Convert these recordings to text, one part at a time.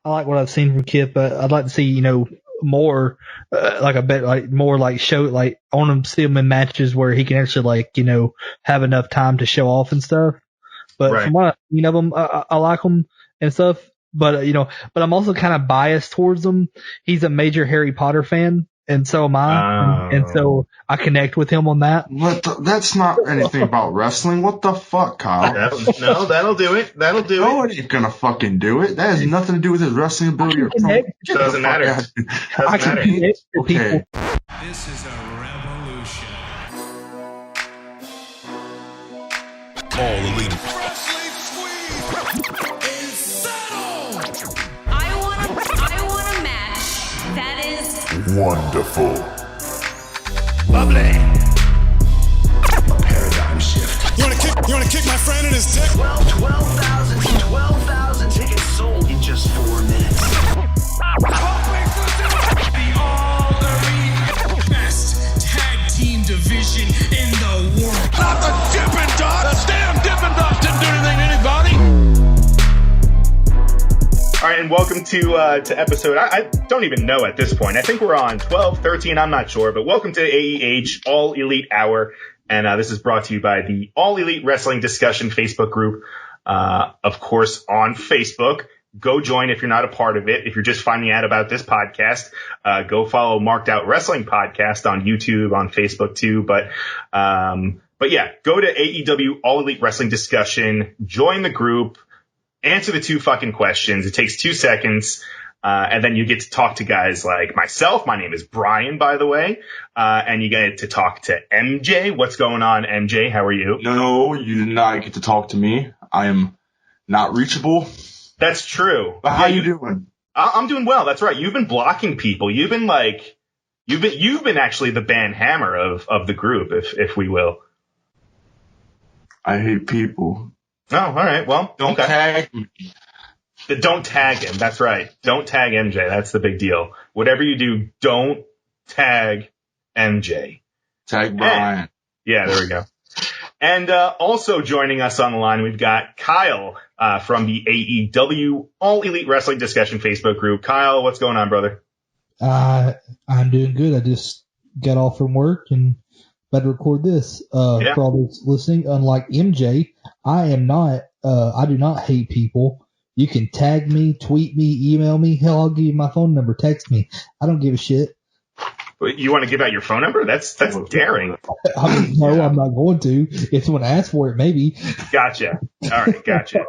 I like what I've seen from Kip, but I'd like to see, more, more like show, like, I want to see him in matches where he can actually, have enough time to show off and stuff. But from what I've seen of him, I like him and stuff. But, but I'm also kind of biased towards him. He's a major Harry Potter fan. And so am I, and so I connect with him on that. That's not anything about wrestling. What the fuck, Kyle? No, that'll do it. No, it ain't gonna fucking do it. That has nothing to do with his wrestling ability. Doesn't matter. I can connect with people. This is a revolution. All Elite. Wrestling squeeze is settled. I want a match that is Wonderful. bubbly. Paradigm shift. You wanna kick my friend in his dick? 12,000 tickets sold in just 4 minutes. The All Elite best tag team division in the world. Not the Dippin' Dots. The damn Dippin' Dots didn't do anything to anybody. All right, and welcome to episode, I don't even know at this point. I think we're on 12, 13, I'm not sure, but welcome to AEH All Elite Hour. And this is brought to you by the All Elite Wrestling Discussion Facebook group, of course, on Facebook. Go join if you're not a part of it. If you're just finding out about this podcast, go follow Marked Out Wrestling Podcast on YouTube, on Facebook too. But yeah, go to AEW All Elite Wrestling Discussion, join the group, answer the 2 fucking questions. It takes 2 seconds. And then you get to talk to guys like myself. My name is Brian, by the way. And you get to talk to MJ. What's going on, MJ? How are you? No, you did not get to talk to me. I am not reachable. That's true. But how you doing? I'm doing well. That's right. You've been blocking people. You've been actually the band hammer of the group, if we will. I hate people. Oh, all right. Well, Don't tag me. Don't tag him. That's right. Don't tag MJ. That's the big deal. Whatever you do, don't tag MJ. Tag Brian. Yeah, there we go. And also joining us on the line, we've got Kyle from the AEW All Elite Wrestling Discussion Facebook group. Kyle, what's going on, brother? I'm doing good. I just got off from work and about to record this. For all those listening, unlike MJ, I do not hate people. You can tag me, tweet me, email me. Hell, I'll give you my phone number. Text me. I don't give a shit. You want to give out your phone number? That's daring. I mean, no, I'm not going to. If someone asks for it, maybe. Gotcha. All right, gotcha.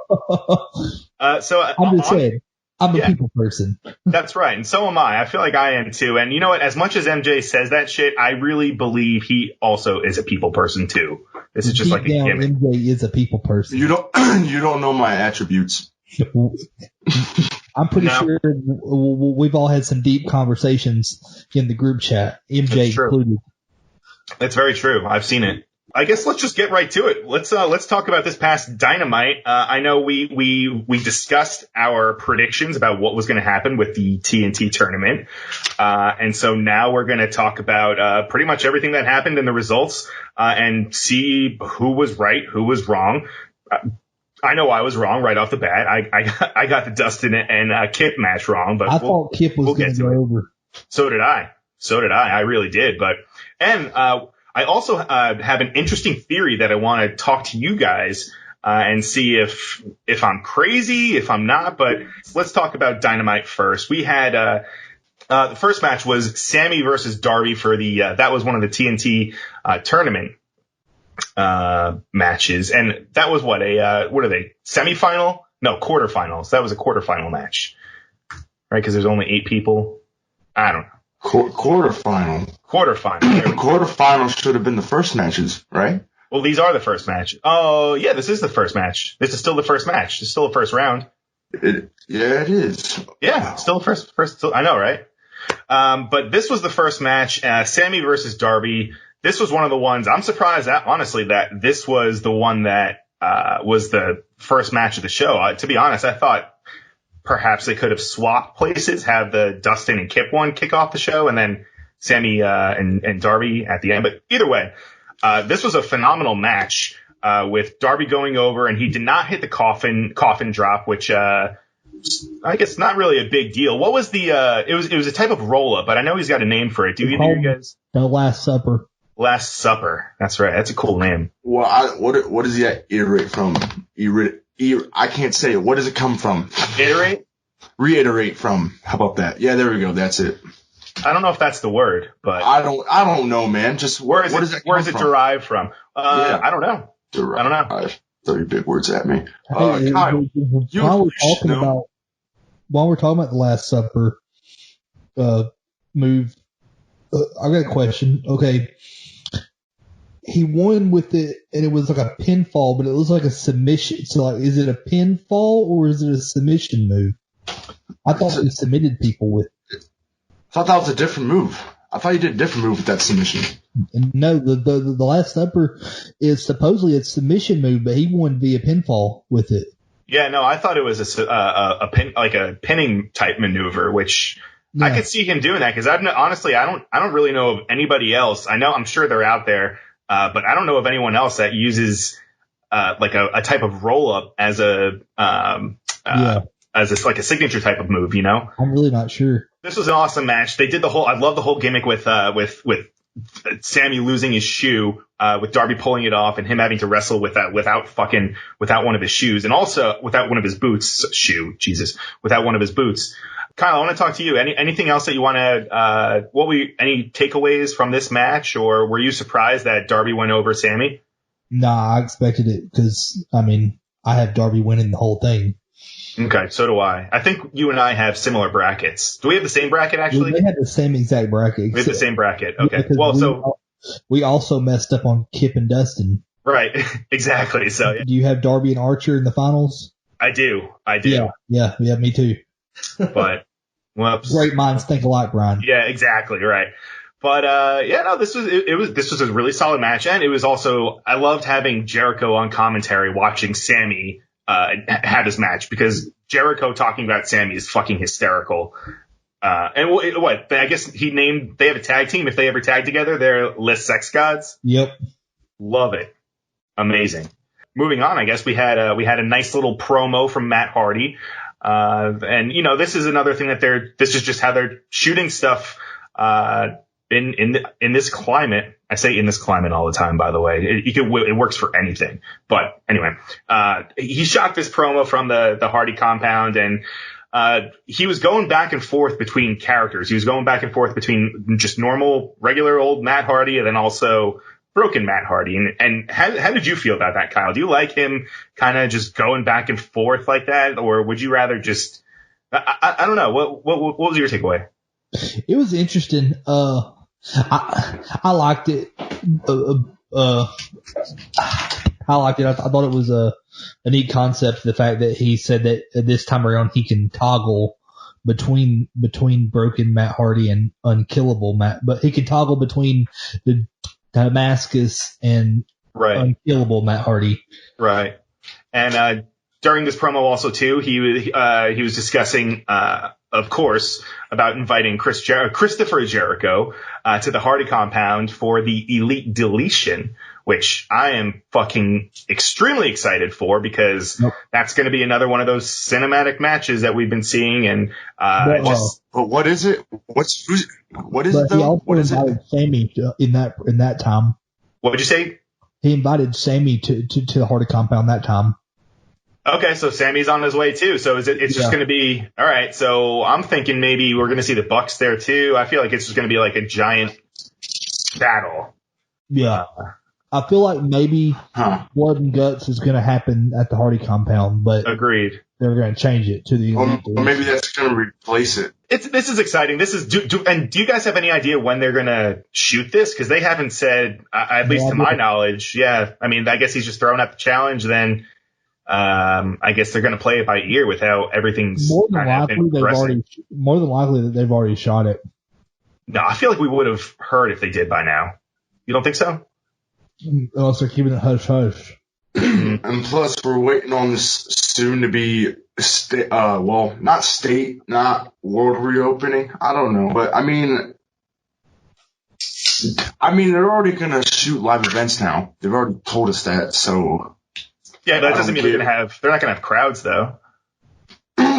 So I'm just saying, I'm a people person. That's right, and so am I. I feel like I am too. And you know what? As much as MJ says that shit, I really believe he also is a people person too. This is just Deep like a gimmick. MJ is a people person. You don't know my attributes. I'm pretty sure we've all had some deep conversations in the group chat, MJ included. That's very true. I've seen it. I guess let's just get right to it. Let's talk about this past Dynamite. I know we discussed our predictions about what was going to happen with the TNT tournament. And so now we're going to talk about pretty much everything that happened and the results and see who was right, who was wrong. I know I was wrong right off the bat. I got the Dustin and Kip match wrong, but I thought Kip was going to go over. So did I. I really did. I also have an interesting theory that I want to talk to you guys and see if I'm crazy, if I'm not. But let's talk about Dynamite first. We had the first match was Sammy versus Darby for that was one of the TNT tournament matches, and that was what are they, semifinal? No, quarterfinals. That was a quarterfinal match, right? Because there's only 8 people. I don't know. Quarterfinal. Quarterfinal should have been the first matches, right? Well, these are the first match. Oh, yeah, this is the first match. This is still the first match. It's still the first round. It is. Yeah, still the first. I know, right? But this was the first match. Sammy versus Darby. This was one of the ones, I'm surprised that, honestly, that this was the one that was the first match of the show. To be honest, I thought perhaps they could have swapped places, have the Dustin and Kip one kick off the show, and then Sammy and Darby at the end. But either way, this was a phenomenal match with Darby going over, and he did not hit the coffin drop, which I guess not really a big deal. What was the? It was a type of roll up, but I know he's got a name for it. Do either of you guys? The Last Supper. Last Supper. That's right. That's a cool name. Well, what does he iterate from? I can't say it. What does it come from? Iterate? Reiterate from. How about that? Yeah, there we go. That's it. I don't know if that's the word, but I don't know, man. Just where is it derived from? Yeah. I don't know. I don't know. Throw your big words at me. Hey, Kyle, while we're talking about the Last Supper move, I got a question. Okay, he won with it, and it was like a pinfall, but it was like a submission. So, like, is it a pinfall or is it a submission move? I thought he submitted people with it. I thought that was a different move. I thought you did a different move with that submission. No, the Last Supper is supposedly a submission move, but he won via pinfall with it. Yeah, no, I thought it was a pinning type maneuver, which I could see him doing that because honestly, I don't really know of anybody else. I'm sure they're out there, but I don't know of anyone else that uses like a type of roll up as like a signature type of move. You know, I'm really not sure. This was an awesome match. They did I love the whole gimmick with Sammy losing his shoe, with Darby pulling it off and him having to wrestle without one of his shoes and also without one of his boots. Without one of his boots. Kyle, I want to talk to you. Anything else that you want to, any takeaways from this match, or were you surprised that Darby went over Sammy? Nah, I expected it because, I have Darby winning the whole thing. Okay, so do I. I think you and I have similar brackets. Do we have the same bracket, actually? We have the same exact bracket. We have the same bracket. Okay. Well, we also messed up on Kip and Dustin. Right. Exactly. So, yeah. Do you have Darby and Archer in the finals? I do. Yeah, me too. But, whoops. Great minds think alike, Brian. Yeah, exactly. Right. But, this was a really solid match. And it was also, I loved having Jericho on commentary watching Sammy have his match because Jericho talking about Sammy is fucking hysterical. And what? I guess they have a tag team. If they ever tag together, they're Les Sex Gods. Yep. Love it. Amazing. Moving on, I guess we had a nice little promo from Matt Hardy. And this is another thing this is just how they're shooting stuff, in this climate. I say in this climate all the time, by the way. It works for anything. But anyway, he shot this promo from the Hardy compound, and he was going back and forth between characters. He was going back and forth between just normal, regular old Matt Hardy and then also broken Matt Hardy. And how did you feel about that, Kyle? Do you like him kind of just going back and forth like that, or would you rather just? I don't know. What was your takeaway? It was interesting. I liked it. I liked it. I thought it was a neat concept. The fact that he said that this time around he can toggle between broken Matt Hardy and unkillable Matt, but he can toggle between the Damascus and unkillable Matt Hardy. Right. And during this promo also too, he was discussing, of course, about inviting Christopher Jericho to the Hardy compound for the Elite Deletion, which I am fucking extremely excited for because that's going to be another one of those cinematic matches that we've been seeing. And but what is it? What is it though? He also invited Sammy in that time. What did you say? He invited Sammy to the Hardy compound that time. Okay, so Sammy's on his way too. So it's just going to be all right. So I'm thinking maybe we're going to see the Bucks there too. I feel like it's just going to be like a giant battle. Yeah, I feel like maybe Blood and Guts is going to happen at the Hardy compound, but agreed. They're going to change it to the. Or maybe that's going to replace it. This is exciting. This is and do you guys have any idea when they're going to shoot this? Because they haven't said, at least to my knowledge. Yeah, I mean, I guess he's just throwing out the challenge then. I guess they're going to play it by ear with how everything's more than likely that they've already shot it. No, I feel like we would have heard if they did by now. You don't think so? Unless they're keeping it hush hush. And plus, we're waiting on this soon to be not world reopening. I don't know, but I mean, they're already going to shoot live events now. They've already told us that, so. Yeah, but that doesn't mean they're not going to have crowds, though.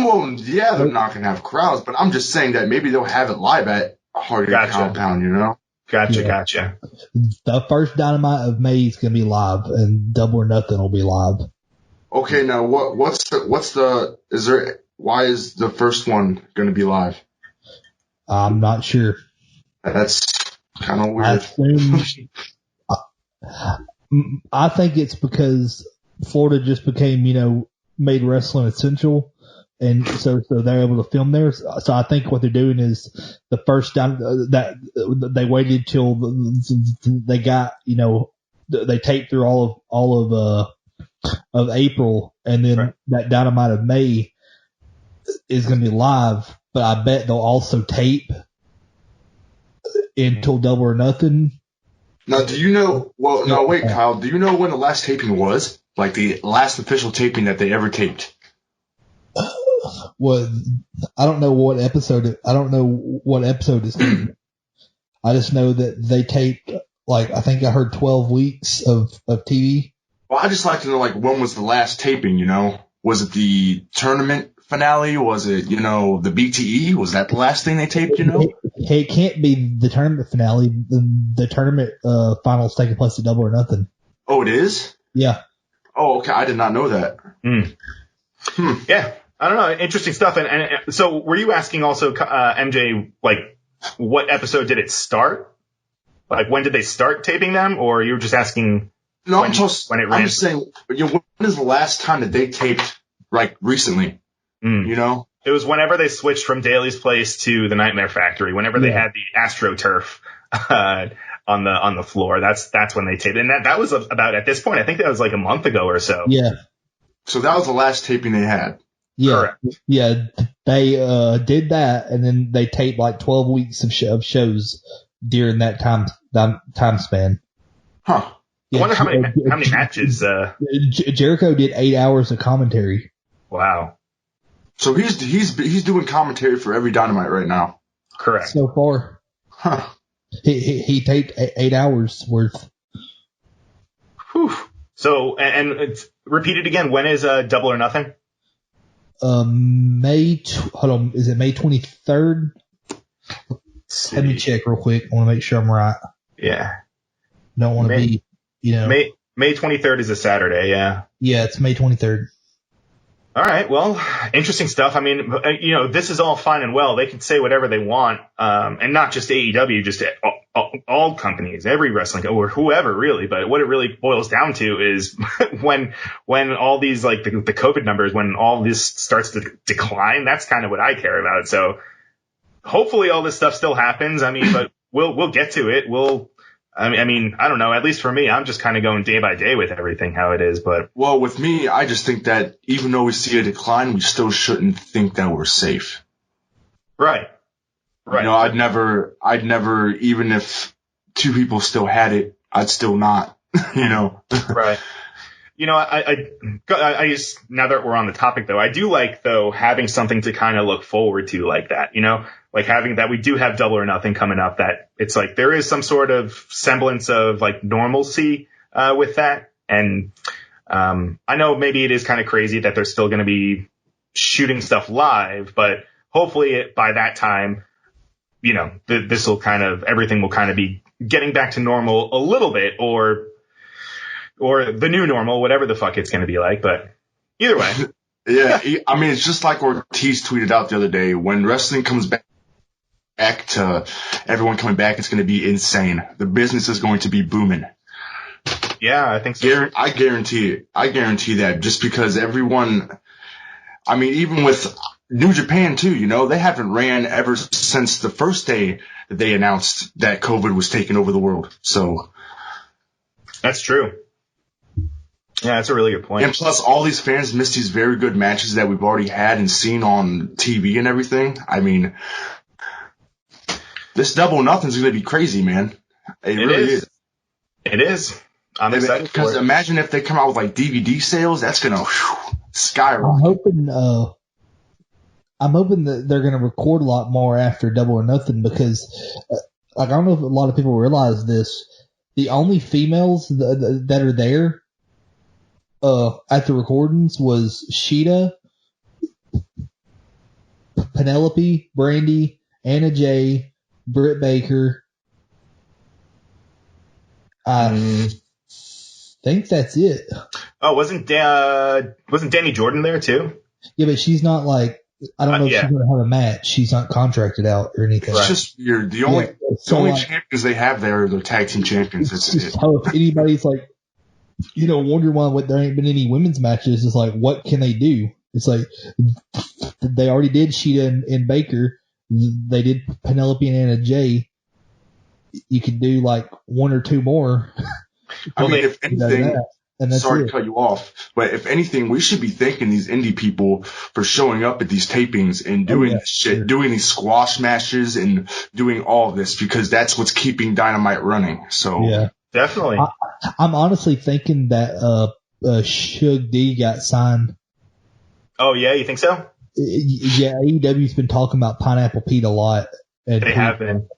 Well, yeah, they're not going to have crowds, but I'm just saying that maybe they'll have it live at Hardy Compound, you know? Gotcha. The first Dynamite of May is going to be live, and Double or Nothing will be live. Okay, now why is the first one going to be live? I'm not sure. That's kind of weird. I assume, I think it's because Florida just became, made wrestling essential, and so they're able to film there. So I think what they're doing is the first time that they waited till they got, they taped through all of April, and then that Dynamite of May is going to be live. But I bet they'll also tape until Double or Nothing. Now, do you know? Well, no, wait, Kyle. Do you know when the last taping was? Like the last official taping that they ever taped? Well, I don't know what episode. I don't know what episode is. I just know that they taped, I think I heard 12 weeks of TV. Well, I just like to know, when was the last taping? Was it the tournament finale? Was it, the BTE? Was that the last thing they taped? It can't be the tournament finale. The tournament finals taking place at Double or Nothing. Oh, it is? Yeah. Oh, okay. I did not know that. Yeah. I don't know. Interesting stuff. And so were you asking also, MJ, what episode did it start? When did they start taping them? Or you were just asking when it ran? I'm just saying, when is the last time that they taped, recently? It was whenever they switched from Daly's Place to the Nightmare Factory, whenever they had the AstroTurf on the floor. That's when they taped. And that was about, at this point, I think that was a month ago or so. Yeah. So that was the last taping they had. Yeah. Correct. Yeah. They did that, and then they taped 12 weeks of shows during that time span. Huh. I wonder how many matches. Jericho did 8 hours of commentary. Wow. So he's doing commentary for every Dynamite right now. Correct. So far. Huh. He taped 8 hours worth. Whew. So, and it's repeated again. When is Double or Nothing? Hold on. Is it May 23rd? Let me check real quick. I want to make sure I'm right. Yeah. Don't want to be, May 23rd is a Saturday. Yeah. Yeah, it's May 23rd. All right. Well, interesting stuff. I mean, this is all fine and well. They can say whatever they want. And not just AEW, just all companies, every wrestling or whoever really. But what it really boils down to is when all these, the COVID numbers, when all this starts to decline, that's kind of what I care about. So hopefully all this stuff still happens. I mean, but we'll get to it. I mean, I don't know. At least for me, I'm just kind of going day by day with everything how it is. But well, with me, I just think that even though we see a decline, we still shouldn't think that we're safe. Right. I'd never, even if two people still had it, I'd still not. Right. I just, now that we're on the topic though, I do like though having something to kind of look forward to like that. Having that we do have Double or Nothing coming up, that it's there is some sort of semblance of normalcy with that. And I know maybe it is kind of crazy that they're still going to be shooting stuff live, but hopefully by that time, this will everything will kind of be getting back to normal a little bit, or the new normal, whatever the fuck it's going to be like. But either way. Yeah. I mean, it's just like Ortiz tweeted out the other day, when wrestling comes back to everyone coming back, it's going to be insane. The business is going to be booming. Yeah, I think so. I guarantee it. I guarantee that, just because everyone, I mean, even with New Japan too, they haven't ran ever since the first day that they announced that COVID was taking over the world. So that's true. Yeah, that's a really good point. And plus, all these fans miss these very good matches that we've already had and seen on TV and everything. I mean, this Double or Nothing's going to be crazy, man. It really is. It is. I'm excited for it. Because imagine if they come out with DVD sales, that's going to skyrocket. I'm hoping that they're going to record a lot more after Double or Nothing, because I don't know if a lot of people realize this. The only females that are there at the recordings was Sheeta, Penelope, Brandy, Anna Jay, Britt Baker. I think that's it. Oh, wasn't Danny Jordan there too? Yeah, but she's not like, I don't know if yeah. she's going to have a match. She's not contracted out or anything. It's just weird. The only champions they have there are the tag team champions. It's just how if anybody's like, wonder why there ain't been any women's matches. It's like, what can they do? It's like, they already did Sheeta and Baker. They did Penelope and Anna Jay. You could do like one or two more. I mean, if anything, sorry it. to cut you off, but if anything, we should be thanking these indie people for showing up at these tapings and doing this shit, doing these squash matches and doing all of this, because that's what's keeping Dynamite running. So yeah, definitely. I'm honestly thinking that Shug D got signed. Oh yeah, you think so? Yeah, AEW's been talking about Pineapple Pete a lot. They have been.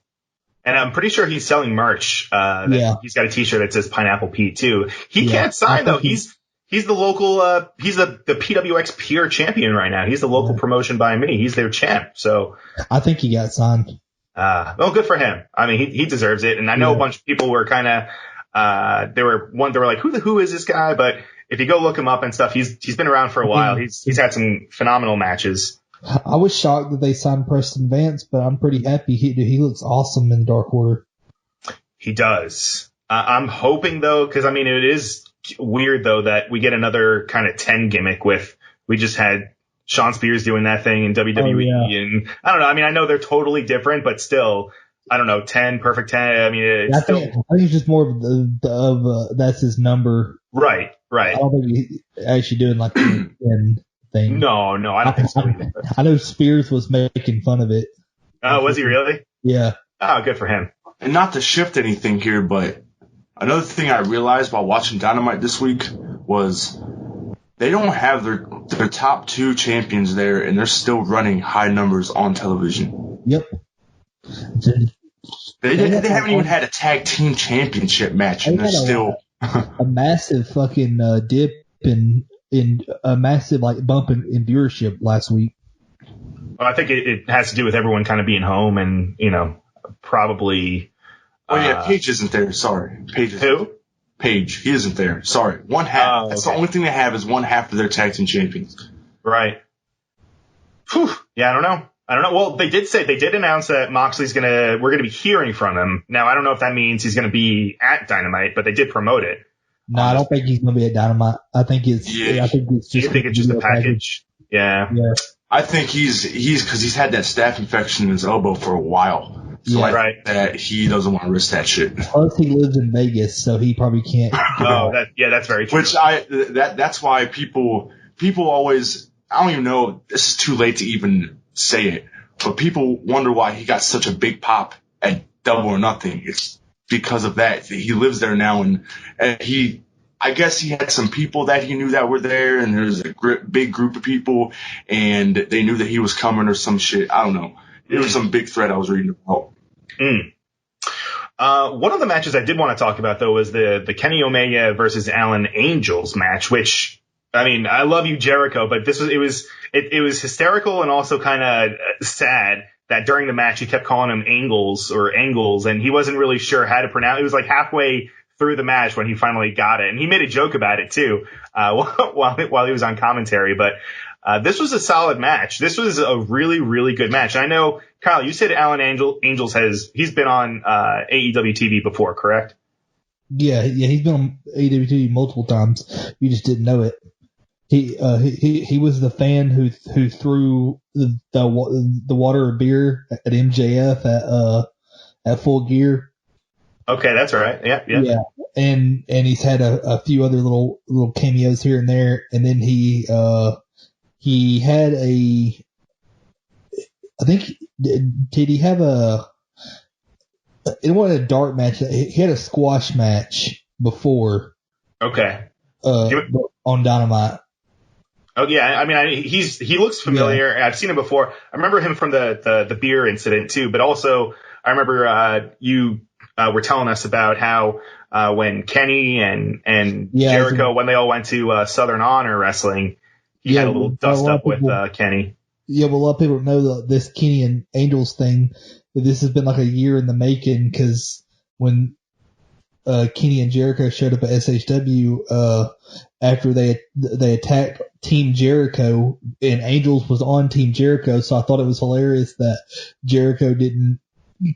And I'm pretty sure he's selling merch. He's got a T-shirt that says Pineapple Pete too. He can't sign though. He's the local. He's the PWX Pure champion right now. He's the local promotion by me. He's their champ. So I think he got signed. Well, good for him. I mean, he deserves it. And I know a bunch of people were kind of. They were like, who is this guy? But if you go look him up and stuff, he's been around for a while. He's had some phenomenal matches. I was shocked that they signed Preston Vance, but I'm pretty happy. He looks awesome in Dark Order. He does. I'm hoping, though, because, I mean, it is weird, though, that we get another kind of 10 gimmick with we just had Sean Spears doing that thing in WWE. And I don't know. I mean, I know they're totally different, but still, I don't know, 10, perfect 10. I mean, it's I think it's just more of that's his number. Right. I don't think he's actually doing like the 10 thing. No, I don't think so either. I know Spears was making fun of it. Oh, was he really? Yeah. Oh, good for him. And not to shift anything here, but another thing I realized while watching Dynamite this week was they don't have their top two champions there, and they're still running high numbers on television. Yep. They haven't even had a tag team championship match, and they're still a massive fucking dip in a massive like bump in viewership last week. Well, I think it has to do with everyone kind of being home and, probably. Oh yeah, Paige isn't there. Sorry, Paige. Who? Paige. He isn't there. Sorry, one half. Oh, That's okay. the only thing they have is one half of their tag team champions. Right. Whew. Yeah, I don't know. Well, they did announce that we're gonna be hearing from him. Now, I don't know if that means he's gonna be at Dynamite, but they did promote it. No, I don't think he's gonna be at Dynamite. I think it's just. You think it's just a package? Yeah. I think he's because he's had that staph infection in his elbow for a while. So I think that he doesn't want to risk that shit. Plus, he lives in Vegas, so he probably can't. Oh, that's very true. Which that's why people always, I don't even know, this is too late to even say it, but people wonder why he got such a big pop at Double or Nothing. It's because of that. He lives there now, and I guess he had some people that he knew that were there, and there's a big group of people, and they knew that he was coming or some shit. I don't know. It was some big thread I was reading about. One of the matches I did want to talk about, though, was the Kenny Omega versus Alan Angels match, which, I mean, I love you, Jericho, but it was hysterical and also kind of sad that during the match he kept calling him Angles, and he wasn't really sure how to pronounce it. It was like halfway through the match when he finally got it, and he made a joke about it too while he was on commentary. But this was a solid match. This was a really, really good match. And I know, Kyle, you said Alan Angels he's been on AEW TV before, correct? Yeah, he's been on AEW TV multiple times. You just didn't know it. He was the fan who threw the water or beer at MJF at Full Gear. Okay, that's right. Yeah. And he's had a few other little cameos here and there, and then he had I think, did he have it wasn't a dark match. He had a squash match before. Okay. On Dynamite. Oh yeah, I mean, he looks familiar. Yeah. I've seen him before. I remember him from the beer incident too, but also I remember you were telling us about how when Kenny and Jericho, when they all went to Southern Honor Wrestling, he had a little dust up with Kenny. Yeah, well, a lot of people know that this Kenny and Angels thing, that this has been like a year in the making, because when Kenny and Jericho showed up at SHW, after they attacked Team Jericho, and Angels was on Team Jericho, so I thought it was hilarious that Jericho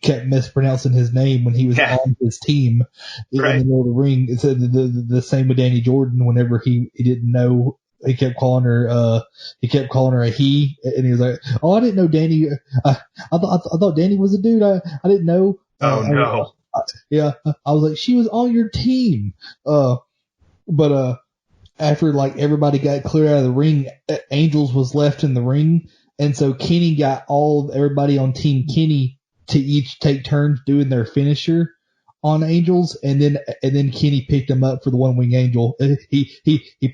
kept mispronouncing his name when he was on his team in the middle of the ring. It's the same with Danny Jordan. Whenever he didn't know, he kept calling her a he, and he was like, "Oh, I didn't know Danny. I thought Danny was a dude. I didn't know." Oh no. Yeah, I was like, she was on your team. But after like everybody got cleared out of the ring, Angels was left in the ring, and so Kenny got everybody on Team Kenny to each take turns doing their finisher on Angels, and then Kenny picked him up for the one wing angel. He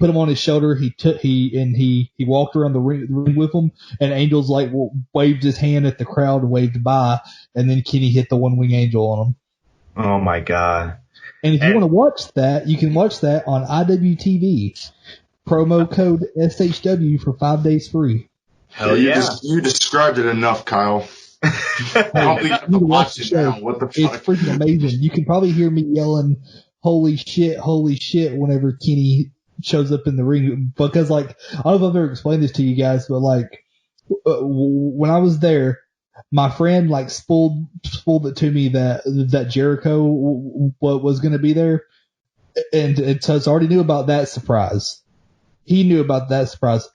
put him on his shoulder. He walked around the ring with him, and Angels like waved his hand at the crowd and waved bye, and then Kenny hit the one wing angel on him. Oh my god. And if you want to watch that, you can watch that on IWTV. Promo code SHW for 5 days free. Hell yeah. You described it enough, Kyle. I don't think you have to watch it now. What the fuck? It's freaking amazing. You can probably hear me yelling, holy shit, whenever Kenny shows up in the ring. Because, like, I don't know if I've ever explained this to you guys, but, like, when I was there, my friend, like, spooled it to me that Jericho was going to be there. And so I already knew about that surprise. He knew about that surprise.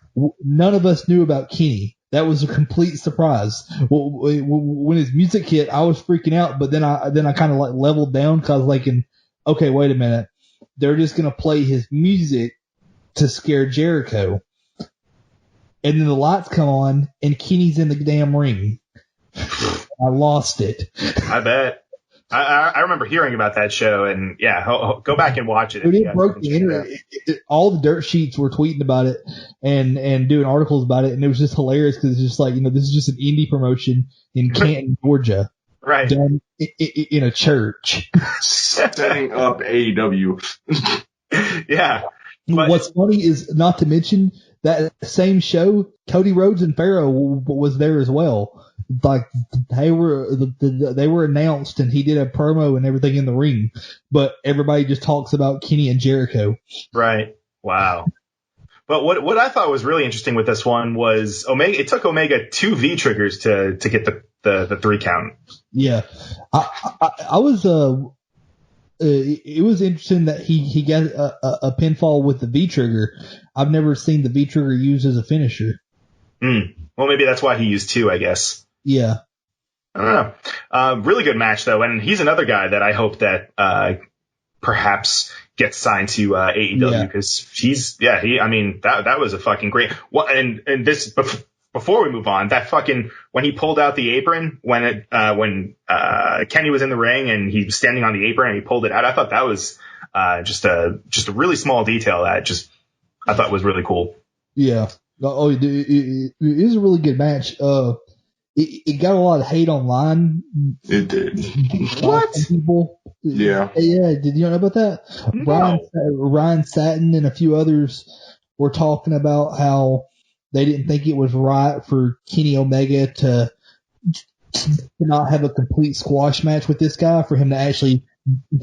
None of us knew about Kenny. That was a complete surprise. When his music hit, I was freaking out, but then I kind of like leveled down because I was like, okay, wait a minute. They're just going to play his music to scare Jericho. And then the lights come on and Kenny's in the damn ring. I lost it. I bet. I remember hearing about that show, and yeah, go back and watch it. It broke the internet. All the dirt sheets were tweeting about it and doing articles about it, and it was just hilarious because it's just like, this is just an indie promotion in Canton, Georgia, right? Done in a church, setting up AEW. Yeah. What's funny is, not to mention, that same show, Cody Rhodes and Pharaoh was there as well. Like they were announced, and he did a promo and everything in the ring, but everybody just talks about Kenny and Jericho. Right. Wow. But what I thought was really interesting with this one was Omega. It took Omega 2 V triggers to get the 3 count. Yeah, I was it was interesting that he got a pinfall with the V trigger. I've never seen the V trigger used as a finisher. Well, maybe that's why he used 2, I guess. Yeah. I don't know. Really good match, though. And he's another guy that I hope that perhaps gets signed to AEW, because that was a fucking great. Well, and this, before we move on, that fucking, when he pulled out the apron, when Kenny was in the ring and he was standing on the apron and he pulled it out, I thought that was just a really small detail that I thought was really cool. Yeah. Oh, it is a really good match. It got a lot of hate online. It did. What? People. Yeah. Yeah. Did you know about that? No. Ryan Satin and a few others were talking about how they didn't think it was right for Kenny Omega to not have a complete squash match with this guy, for him to actually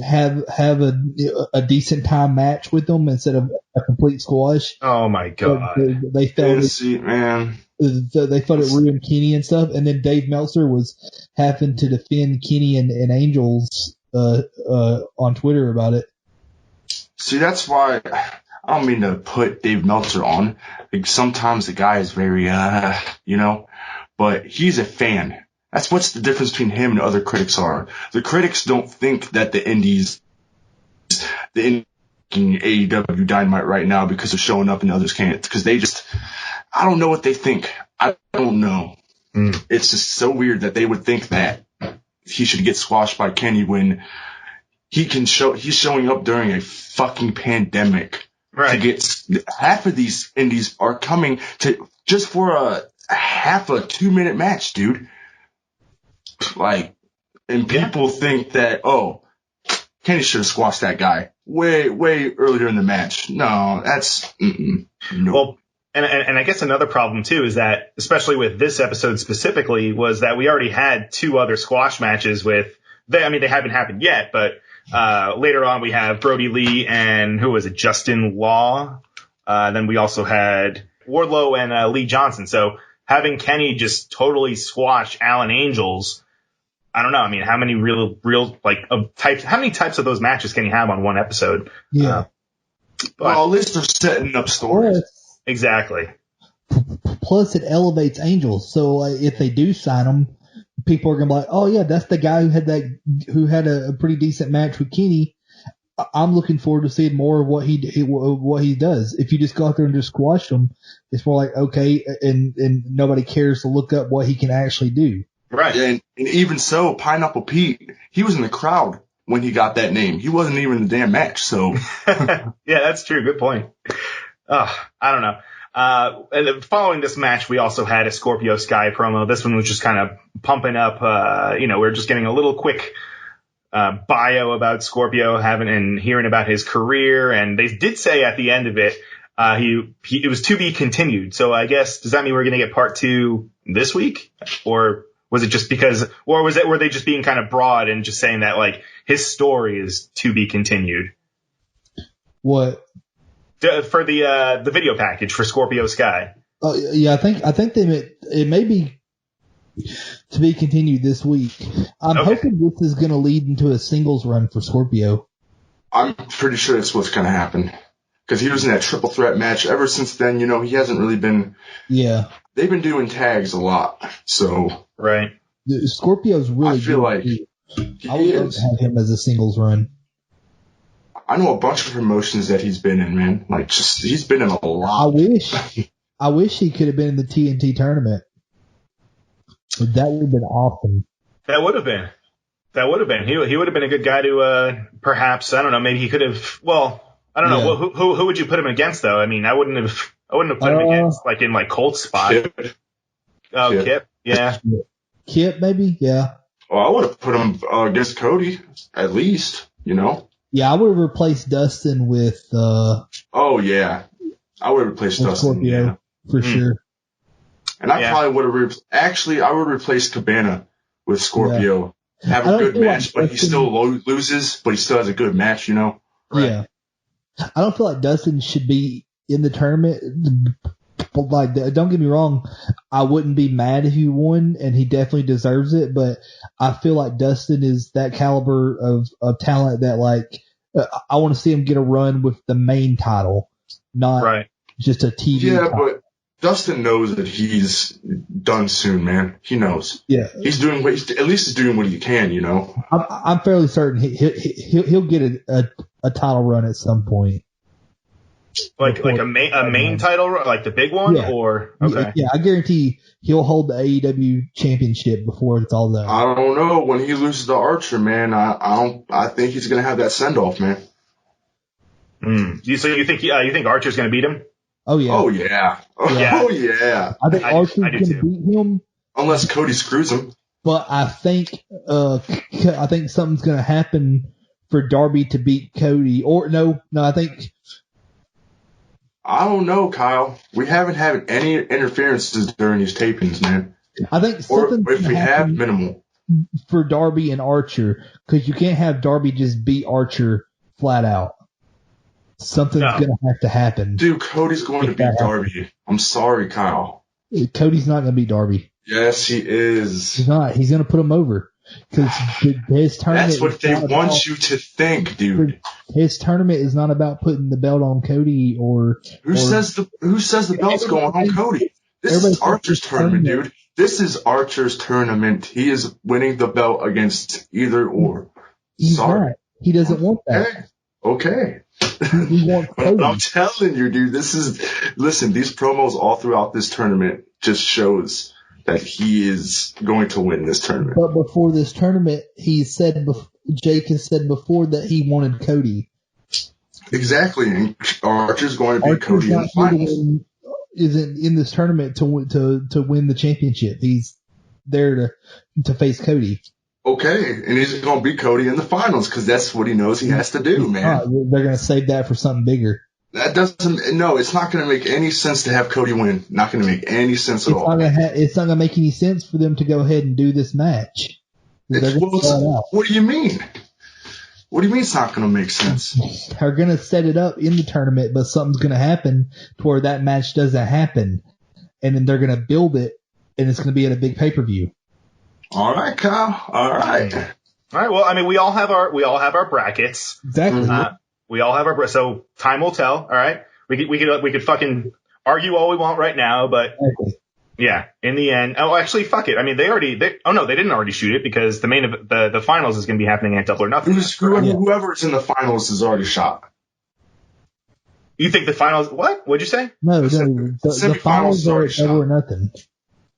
have a decent time match with them instead of a complete squash. Oh my god! They felt man. They thought it ruined Kenny and stuff, and then Dave Meltzer was having to defend Kenny and Angels on Twitter about it. See, that's why I don't mean to put Dave Meltzer on. Like, sometimes the guy is very, but he's a fan. That's what's the difference between him and other critics are. The critics don't think that the AEW Dynamite right now because they're showing up and others can't. Because I don't know what they think. I don't know. It's just so weird that they would think that he should get squashed by Kenny when he's showing up during a fucking pandemic. Right. To get half of these indies are coming to just for a half a 2-minute match, dude. Like, and people think that, Kenny should have squashed that guy way earlier in the match. No, that's no. Well, And I guess another problem too is that, especially with this episode specifically, was that we already had 2 other squash matches they haven't happened yet, but later on we have Brody Lee and who was it, Justin Law. Then we also had Wardlow and Lee Johnson. So having Kenny just totally squash Alan Angels, I don't know. I mean, how many how many types of those matches can you have on one episode? Yeah. Well, at least they're setting up stories. Exactly. Plus, it elevates Angels. So if they do sign him, people are gonna be like, "Oh yeah, that's the guy who had a pretty decent match with Kenny." I'm looking forward to seeing more of what he does. If you just go out there and just squash him, it's more like okay, and nobody cares to look up what he can actually do. Right. And even so, Pineapple Pete, he was in the crowd when he got that name. He wasn't even in the damn match. So yeah, that's true. Good point. I don't know. And then following this match, we also had a Scorpio Sky promo. This one was just kind of pumping up. We're just getting a little quick bio about Scorpio, and hearing about his career. And they did say at the end of it, it was to be continued. So I guess, does that mean we're going to get part 2 this week? Or was it just were they just being kind of broad and just saying that like his story is to be continued? What? For the video package for Scorpio Sky. Oh yeah, I think it may be to be continued this week. I'm hoping this is going to lead into a singles run for Scorpio. I'm pretty sure that's what's going to happen. Because he was in that triple threat match. Ever since then, he hasn't really been. Yeah. They've been doing tags a lot. So. Right. Scorpio's really I feel like I would love to have him as a singles run. I know a bunch of promotions that he's been in, man. Like, he's been in a lot. I wish he could have been in the TNT tournament. That would have been awesome. That would have been. He would have been a good guy to, perhaps, I don't know, maybe he could have, well, I don't know. Well, who would you put him against though? I mean, I wouldn't have put him against, like, in Colt's spot. Kip. Oh, Kip. Yeah. Kip, maybe? Yeah. Well, I would have put him against Cody, at least, Yeah, I would have replaced Dustin with oh yeah, I would have replaced Dustin. Scorpio, yeah, for sure. And I probably would have I would replace Cabana with Scorpio. Yeah. Have a good match, but he still loses, but he still has a good match, Right. Yeah. I don't feel like Dustin should be in the tournament. Like, don't get me wrong, I wouldn't be mad if he won, and he definitely deserves it. But I feel like Dustin is that caliber of talent that, like, I want to see him get a run with the main title, not just a TV. Yeah, title. but Dustin knows that he's done soon, man. He knows. Yeah, he's doing at least he's doing what he can, I'm fairly certain he'll get a title run at some point. Like a main title, like the big one, or okay. Yeah, I guarantee he'll hold the AEW championship before it's all done. I don't know. When he loses to Archer, man, I think he's gonna have that send off, man. So you think Archer's gonna beat him? Oh yeah. Oh yeah. Oh yeah. I think Archer's gonna beat him unless Cody screws him. But I think something's gonna happen for Darby to beat Cody, or no, I think. I don't know, Kyle. We haven't had any interferences during these tapings, man. I think something. Or if we have, minimal. For Darby and Archer, because you can't have Darby just beat Archer flat out. Something's going to have to happen. Dude, Cody's going to beat Darby. I'm sorry, Kyle. Cody's not going to beat Darby. Yes, he is. He's not. He's going to put him over. Because his tournament. That's what they want you to think, dude. His tournament is not about putting the belt on Cody or. Who says the belt's going on Cody? This is Archer's tournament, dude. This is Archer's tournament. He is winning the belt against either or. He's not. He doesn't want that. Okay. He wants Cody. But I'm telling you, dude, listen, these promos all throughout this tournament just shows that he is going to win this tournament. But before this tournament, Jake has said before that he wanted Cody. Exactly, and Archer's going to beat Cody in the finals. Isn't in this tournament to win the championship. He's there to face Cody. Okay, and he's going to beat Cody in the finals because that's what he knows he has to do, man. They're going to save that for something bigger. That doesn't. No, it's not going to make any sense to have Cody win. Not going to make any sense at all. It's not gonna make any sense for them to go ahead and do this match. What do you mean? What do you mean it's not going to make sense? They're gonna set it up in the tournament, but something's gonna happen to where that match doesn't happen, and then they're gonna build it, and it's gonna be at a big pay-per-view. All right, Kyle. All right. All right. Well, I mean, we all have our brackets. Exactly. We all have so time will tell. All right. We could fucking argue all we want right now, but yeah, in the end, actually, fuck it. I mean, they didn't already shoot it because the finals is going to be happening at Double or Nothing. Whoever's in the finals is already shot. You think the finals? What'd you say? No, the finals are at Double or Nothing.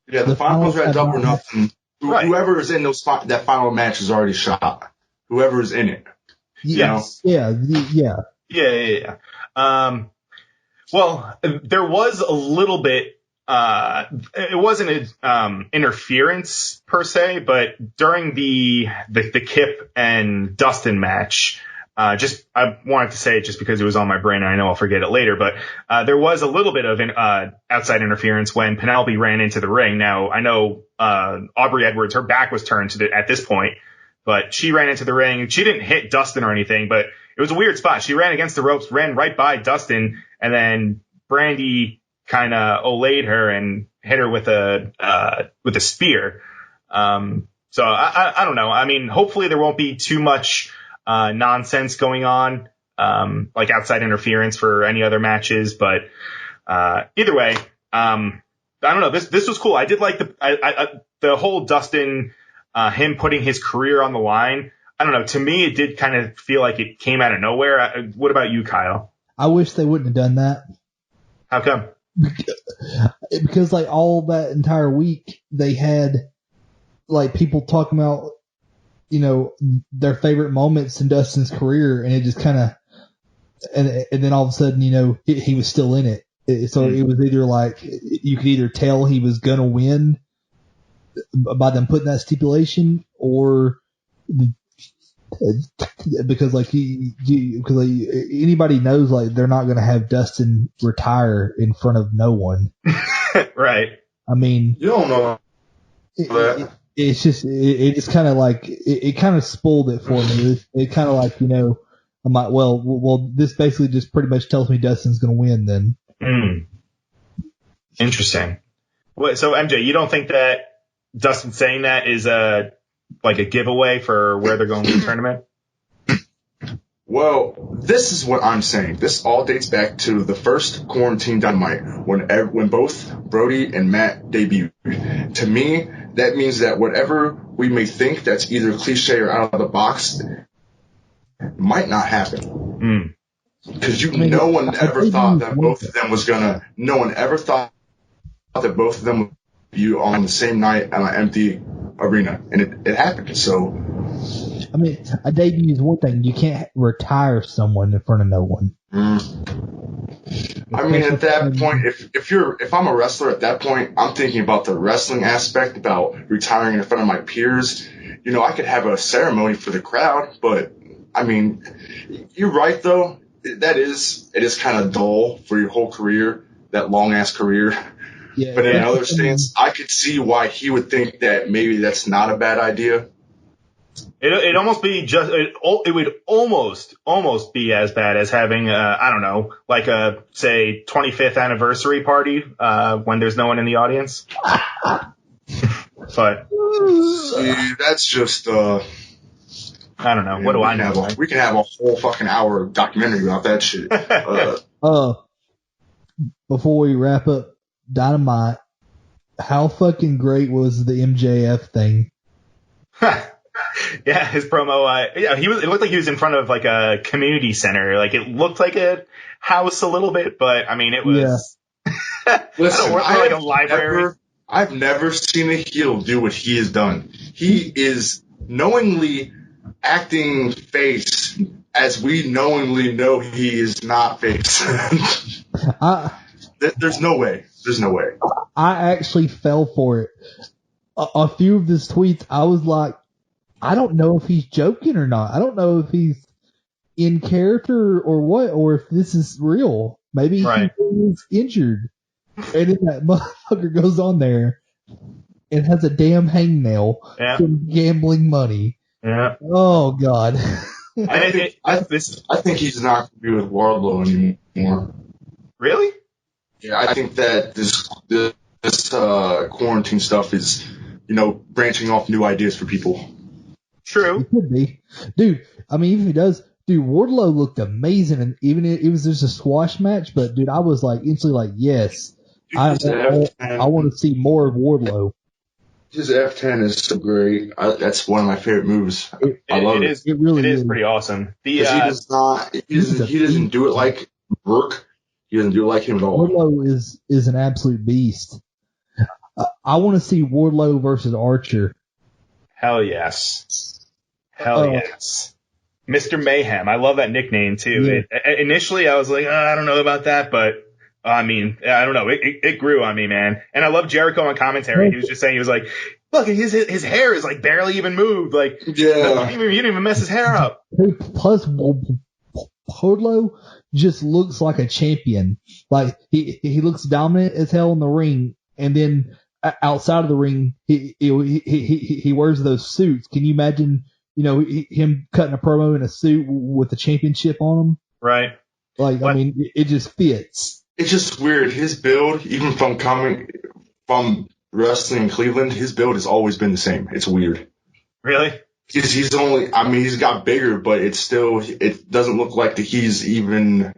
Yeah, the finals are at Double or Nothing. Right. Whoever is in that final match is already shot. Whoever is in it. Yes. Yeah. Well, there was a little bit. It wasn't interference per se, but during the Kip and Dustin match, I wanted to say it just because it was on my brain and I know I'll forget it later, but there was a little bit of outside interference when Penelope ran into the ring. Now, I know Aubrey Edwards, her back was turned at this point, but she ran into the ring. She didn't hit Dustin or anything, but it was a weird spot. She ran against the ropes, ran right by Dustin, and then Brandy kind of olayed her and hit her with a spear. So I don't know. I mean, hopefully there won't be too much nonsense going on, like outside interference for any other matches. But either way, I don't know. This was cool. I did like the whole Dustin, him putting his career on the line. I don't know. To me, it did kind of feel like it came out of nowhere. What about you, Kyle? I wish they wouldn't have done that. How come? Because like all that entire week, they had like people talking about, their favorite moments in Dustin's career, and it just kind of, and then all of a sudden, he was still in it. So it was either like, you could either tell he was gonna win by them putting that stipulation, or because like anybody knows like they're not gonna have Dustin retire in front of no one. Right. I mean, you don't know. It's just it just kind of like it kind of spoiled it for me. It kind of like I'm like, well, this basically just pretty much tells me Dustin's gonna win then. Interesting. So MJ, you don't think that Dustin saying that is a giveaway for where they're going with the tournament? Well, this is what I'm saying. This all dates back to the first Quarantine Dynamite when both Brody and Matt debuted. To me, that means that whatever we may think that's either cliche or out of the box might not happen. Because no one ever thought that both of them no one ever thought that both of them would be on the same night on an empty arena. And it happened. So, I mean, a debut is one thing. You can't retire someone in front of no one. I mean, at that point, if I'm a wrestler at that point, I'm thinking about the wrestling aspect, about retiring in front of my peers. I could have a ceremony for the crowd, but I mean, you're right though. It is kind of dull for your whole career, that long ass career. Yeah, but in other stance, I could see why he would think that maybe that's not a bad idea. It almost be it would almost be as bad as having I don't know, like a say 25th anniversary party when there's no one in the audience. But see, that's just I don't know. What do I know? We can have a whole fucking hour documentary about that shit. Before we wrap up Dynamite, how fucking great was the MJF thing? Yeah, his promo. It looked like he was in front of like a community center. Like it looked like a house a little bit, but I mean it was. Yeah. Listen, like a library. I've never seen a heel do what he has done. He is knowingly acting face as we knowingly know he is not face. There's no way. There's no way. I actually fell for it. A few of his tweets, I was like, I don't know if he's joking or not. I don't know if he's in character or what, or if this is real. Maybe Right. he was injured, and then that motherfucker goes on there and has a damn hangnail Yeah. from gambling money. Yeah. Oh God. I think he's not going to be with Wardlow anymore. Really? Yeah, I think that this quarantine stuff is, branching off new ideas for people. True. It could be. Dude, I mean, even if he does, dude, Wardlow looked amazing, and even if it was just a squash match, but dude, I was like instantly like, yes, I want to see more of Wardlow. His F10 is so great. That's one of my favorite moves. I love it. It really is pretty awesome. He doesn't do it like Brooke. He doesn't do it like him at all. Wardlow is an absolute beast. I want to see Wardlow versus Archer. Hell yes. Yes. Mr. Mayhem. I love that nickname too. Yeah. Initially I was like, I don't know about that, but I mean, I don't know. It grew on me, man. And I love Jericho on commentary. He was just saying, he was like, look, his hair is like barely even moved. Like, Yeah. he didn't even mess his hair up. Plus, Wardlow just looks like a champion. Like he looks dominant as hell in the ring, and then outside of the ring, he wears those suits. Can you imagine, him cutting a promo in a suit with the championship on him? Right. Like, What? I mean, it just fits. It's just weird. His build, even from wrestling in Cleveland, his build has always been the same. It's weird. Really? He's got bigger, but it doesn't look like that he's even,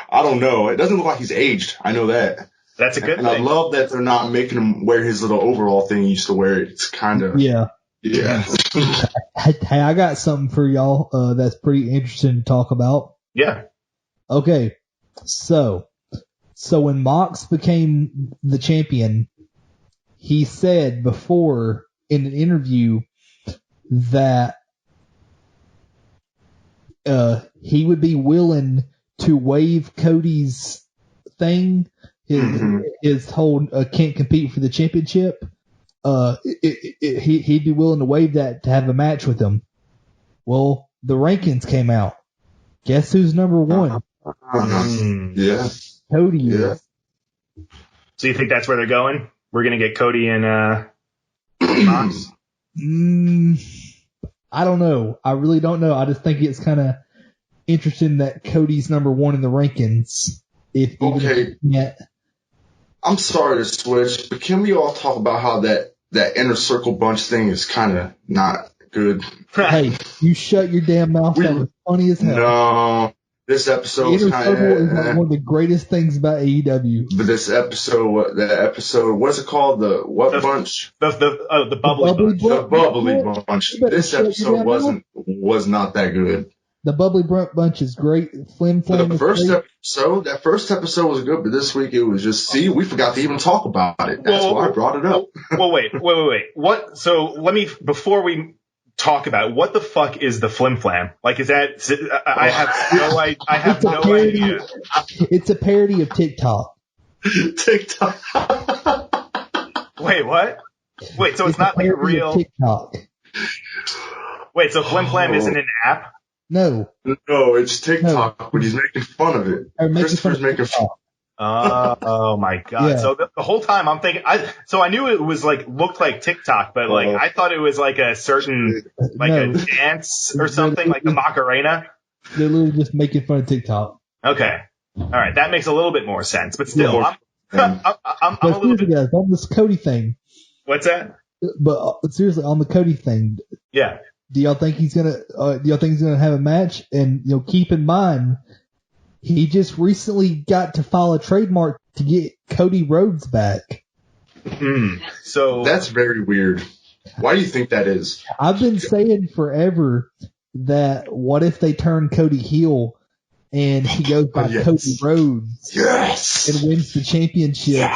I don't know. It doesn't look like he's aged. I know that. That's a good And thing. I love that they're not making him wear his little overall thing he used to wear. It's kind of, Yeah. yeah. Hey, I got something for y'all that's pretty interesting to talk about. Yeah. Okay, so when Mox became the champion, he said before in an interview that he would be willing to waive Cody's thing, his whole can't compete for the championship. He'd be willing to waive that to have a match with him. Well, the rankings came out. Guess who's number one? Yeah. Cody. Yeah. So you think that's where they're going? We're going to get Cody and Mox? I don't know. I really don't know. I just think it's kind of interesting that Cody's number one in the rankings. I'm sorry to switch, but can we all talk about how that inner circle bunch thing is kind of not good? Hey, you shut your damn mouth. That was funny as hell. No, this episode The was inner kind circle is of. one of the greatest things about AEW. But this episode, what's it called? The what bunch? The bubbly bunch. The bubbly bunch. You better This shut your episode damn was not that good. The bubbly bunch is great. Flim The is first great. episode, that first episode was good, but this week it was just, we forgot to even talk about it. That's why I brought it up. Well, wait. What? So before we talk about it, what the fuck is the Flim Flam? Like, is that? I have no idea. It's a parody of TikTok. TikTok. Wait, what? Wait, so it's not like a parody of real. TikTok. Wait, so Flim Flam isn't an app? No. No, it's TikTok, but he's making fun of it. Christopher's making fun. Oh my god! Yeah. So the whole time I'm thinking, I knew it was looked like TikTok, but I thought it was like a certain a dance or something, like the Macarena. They're literally just making fun of TikTok. Okay, all right, that makes a little bit more sense, but still, I'm a But little bit. guys, on this Cody thing. What's that? But seriously, on the Cody thing, Yeah. do y'all think he's gonna have a match? And keep in mind, he just recently got to file a trademark to get Cody Rhodes back. So that's very weird. Why do you think that is? I've been saying forever that what if they turn Cody heel and he goes by Cody Rhodes and wins the championship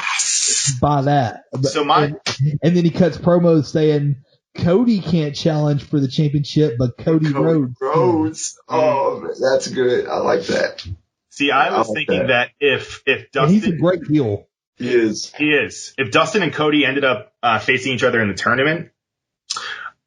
by that. So and then he cuts promos saying Cody can't challenge for the championship, but Cody Rhodes. Oh, that's good. I like that. See, I was thinking that if Dustin, and he's a great heel. He is. If Dustin and Cody ended up facing each other in the tournament,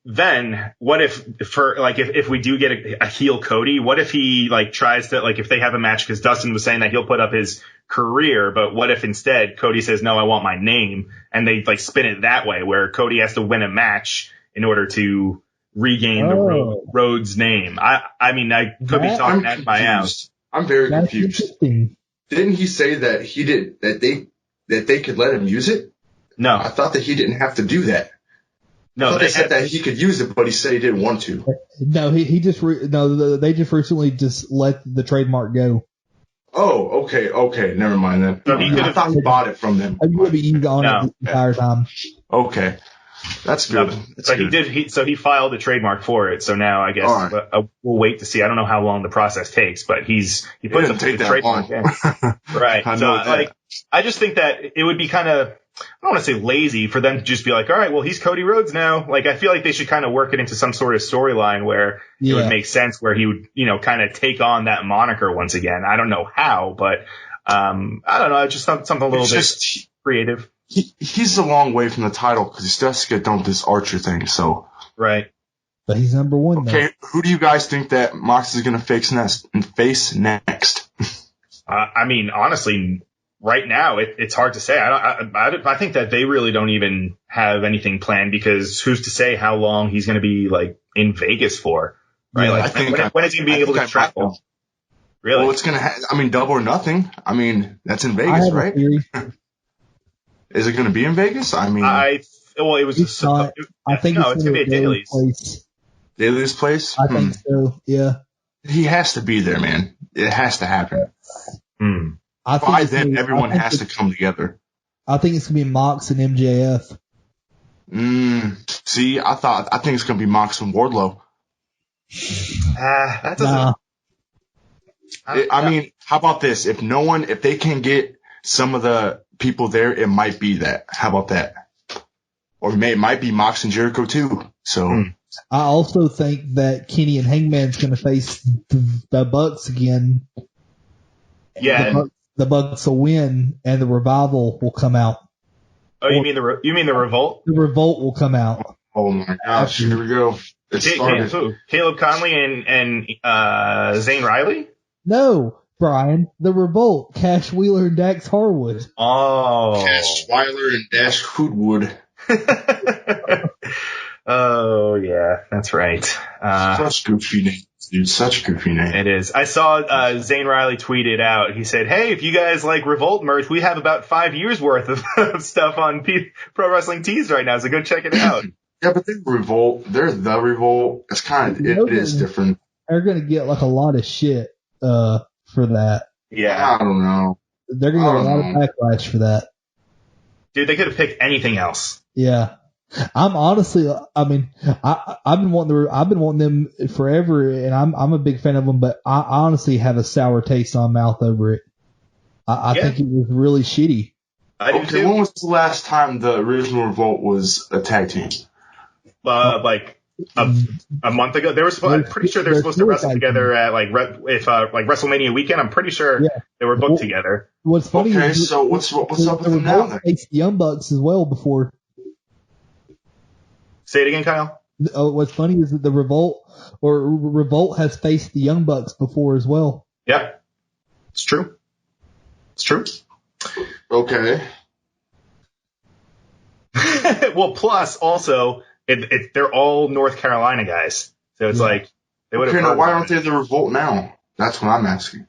then what if if we do get a heel Cody, what if he like tries to like if they have a match, because Dustin was saying that he'll put up his career, but what if instead Cody says, no, I want my name, and they like spin it that way where Cody has to win a match in order to regain the Rhodes name. I mean, I could be talking at my ass. I'm very confused. Didn't he say that they could let him use it? No. I thought that he didn't have to do that. No, they said that he could use it, but he said he didn't want to. No, they just recently just let the trademark go. Oh, okay, never mind then. So I thought he bought it from them. I would be on it the entire time. Okay, that's good. He filed a trademark for it. So now I guess we'll wait to see. I don't know how long the process takes, but he put the trademark in. Right. I just think that it would be kind of, I don't want to say lazy for them to just be like, all right, well, he's Cody Rhodes now. Like, I feel like they should kind of work it into some sort of storyline where it would make sense, where he would, kind of take on that moniker once again. I don't know how, but I don't know. Just something a little bit creative. He's a long way from the title because he still has to get done with this Archer thing. So right, but he's number one. Okay, now. Who do you guys think that Mox is going to face next? I mean, honestly, right now it's hard to say. I think that they really don't even have anything planned, because who's to say how long he's going to be like in Vegas for? Right? Yeah, like when is he being able to travel? Really? Well, it's going to Double or Nothing. I mean, that's in Vegas, right? Is it going to be in Vegas? I mean, it was. I think it's going to be a Daly's place. Daly's place. I think so. Yeah. He has to be there, man. It has to happen. By then, everyone has to come together. I think it's going to be Mox and MJF. See, I think it's going to be Mox and Wardlow. That doesn't. I mean, how about this? If they can get some of the people there, it might be that. How about that? Or it might be Mox and Jericho too. So I also think that Kenny and Hangman's going to face the Bucks again. Yeah. The Bucks will win, and the Revival will come out. Oh, you mean the Revolt? The Revolt will come out. Oh my gosh! Here we go. Caleb Conley and Zane Riley? No, Brian. The Revolt. Cash Wheeler and Dax Harwood. Oh. Cash Wheeler and Dax Hoodwood. Oh yeah, that's right. Such goofy names, dude. Such goofy name. It is. I saw Zane Riley tweeted out. He said, "Hey, if you guys like Revolt merch, we have about 5 years worth of stuff on Pro Wrestling Tees right now. So go check it out." Yeah, but they're the Revolt. It's it is different. They're gonna get like a lot of shit for that. Yeah, I don't know. They're gonna get a lot of backlash for that. Dude, they could have picked anything else. Yeah. I'm honestly, I mean, I've been wanting them forever, and I'm a big fan of them, but I honestly have a sour taste on my mouth over it. I think it was really shitty. Okay, when was the last time the original Revolt was a tag team? Like a month ago. I'm pretty sure they're supposed to wrestle together at WrestleMania weekend. I'm pretty sure they were booked together. What's funny is so what's up with them now? Then? The Young Bucks as well before. Say it again, Kyle. What's funny is that the Revolt has faced the Young Bucks before as well. Yep. It's true. Okay. Well, plus also, they're all North Carolina guys. So it's like, they would have. Okay, why aren't they the Revolt now? That's what I'm asking.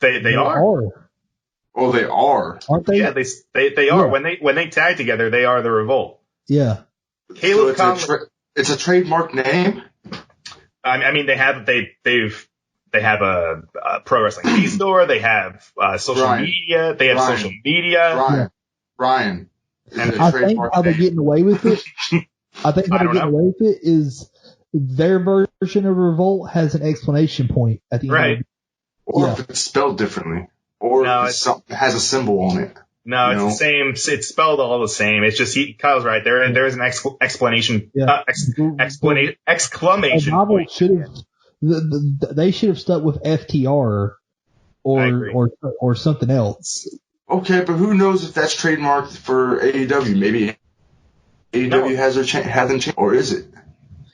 They are. Oh, they are. Aren't they? Yeah, they are. When they tag together, they are the Revolt. Yeah. Caleb Conley. It's a trademark name. I mean, they have a Pro Wrestling Tees store. They have social media. They have social media. Ryan. I think how they're getting away with it. Is their version of Revolt has an explanation point at the end. Right. Or if it's spelled differently, or it has a symbol on it. No, it's the same. It's spelled all the same. It's just Kyle's right. There is an explanation. Yeah. Exclamation point. They should have stuck with FTR or something else. Okay, but who knows if that's trademarked for AEW? Maybe AEW hasn't changed, or is it?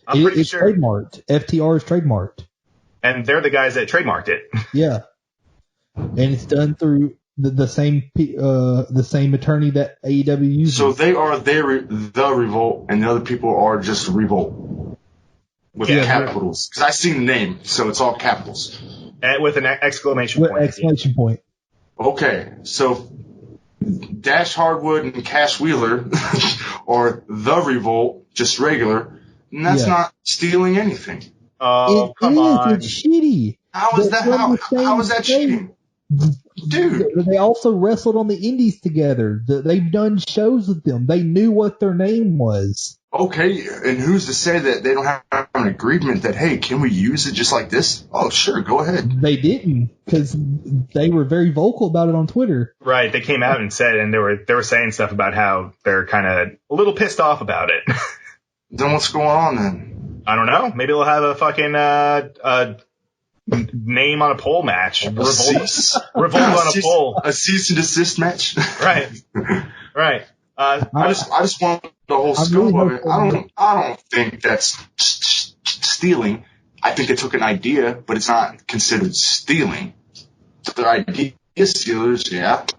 I'm pretty It's sure. trademarked. FTR is trademarked. And they're the guys that trademarked it. Yeah. And it's done through the same attorney that AEW uses. So they are the Revolt, and the other people are just Revolt with capitals. Because I seen the name, so it's all capitals. And with an exclamation point. Exclamation point. Okay, so Dash Hardwood and Cash Wheeler are the Revolt, just regular, and that's not stealing anything. Oh, come on. It's shitty. How is that cheating? Dude. They also wrestled on the indies together. They've done shows with them. They knew what their name was. Okay, and who's to say that they don't have an agreement that, hey, can we use it just like this? Oh, sure, go ahead. They didn't, because they were very vocal about it on Twitter. Right, they came out and said, and they were saying stuff about how they're kind of a little pissed off about it. Then what's going on then? I don't know. Maybe they'll have a fucking name on a pole match. Revolt on a pole. A cease and desist match. Right. I just want the whole scope of it. I don't think that's stealing. I think they took an idea, but it's not considered stealing. So their idea stealers,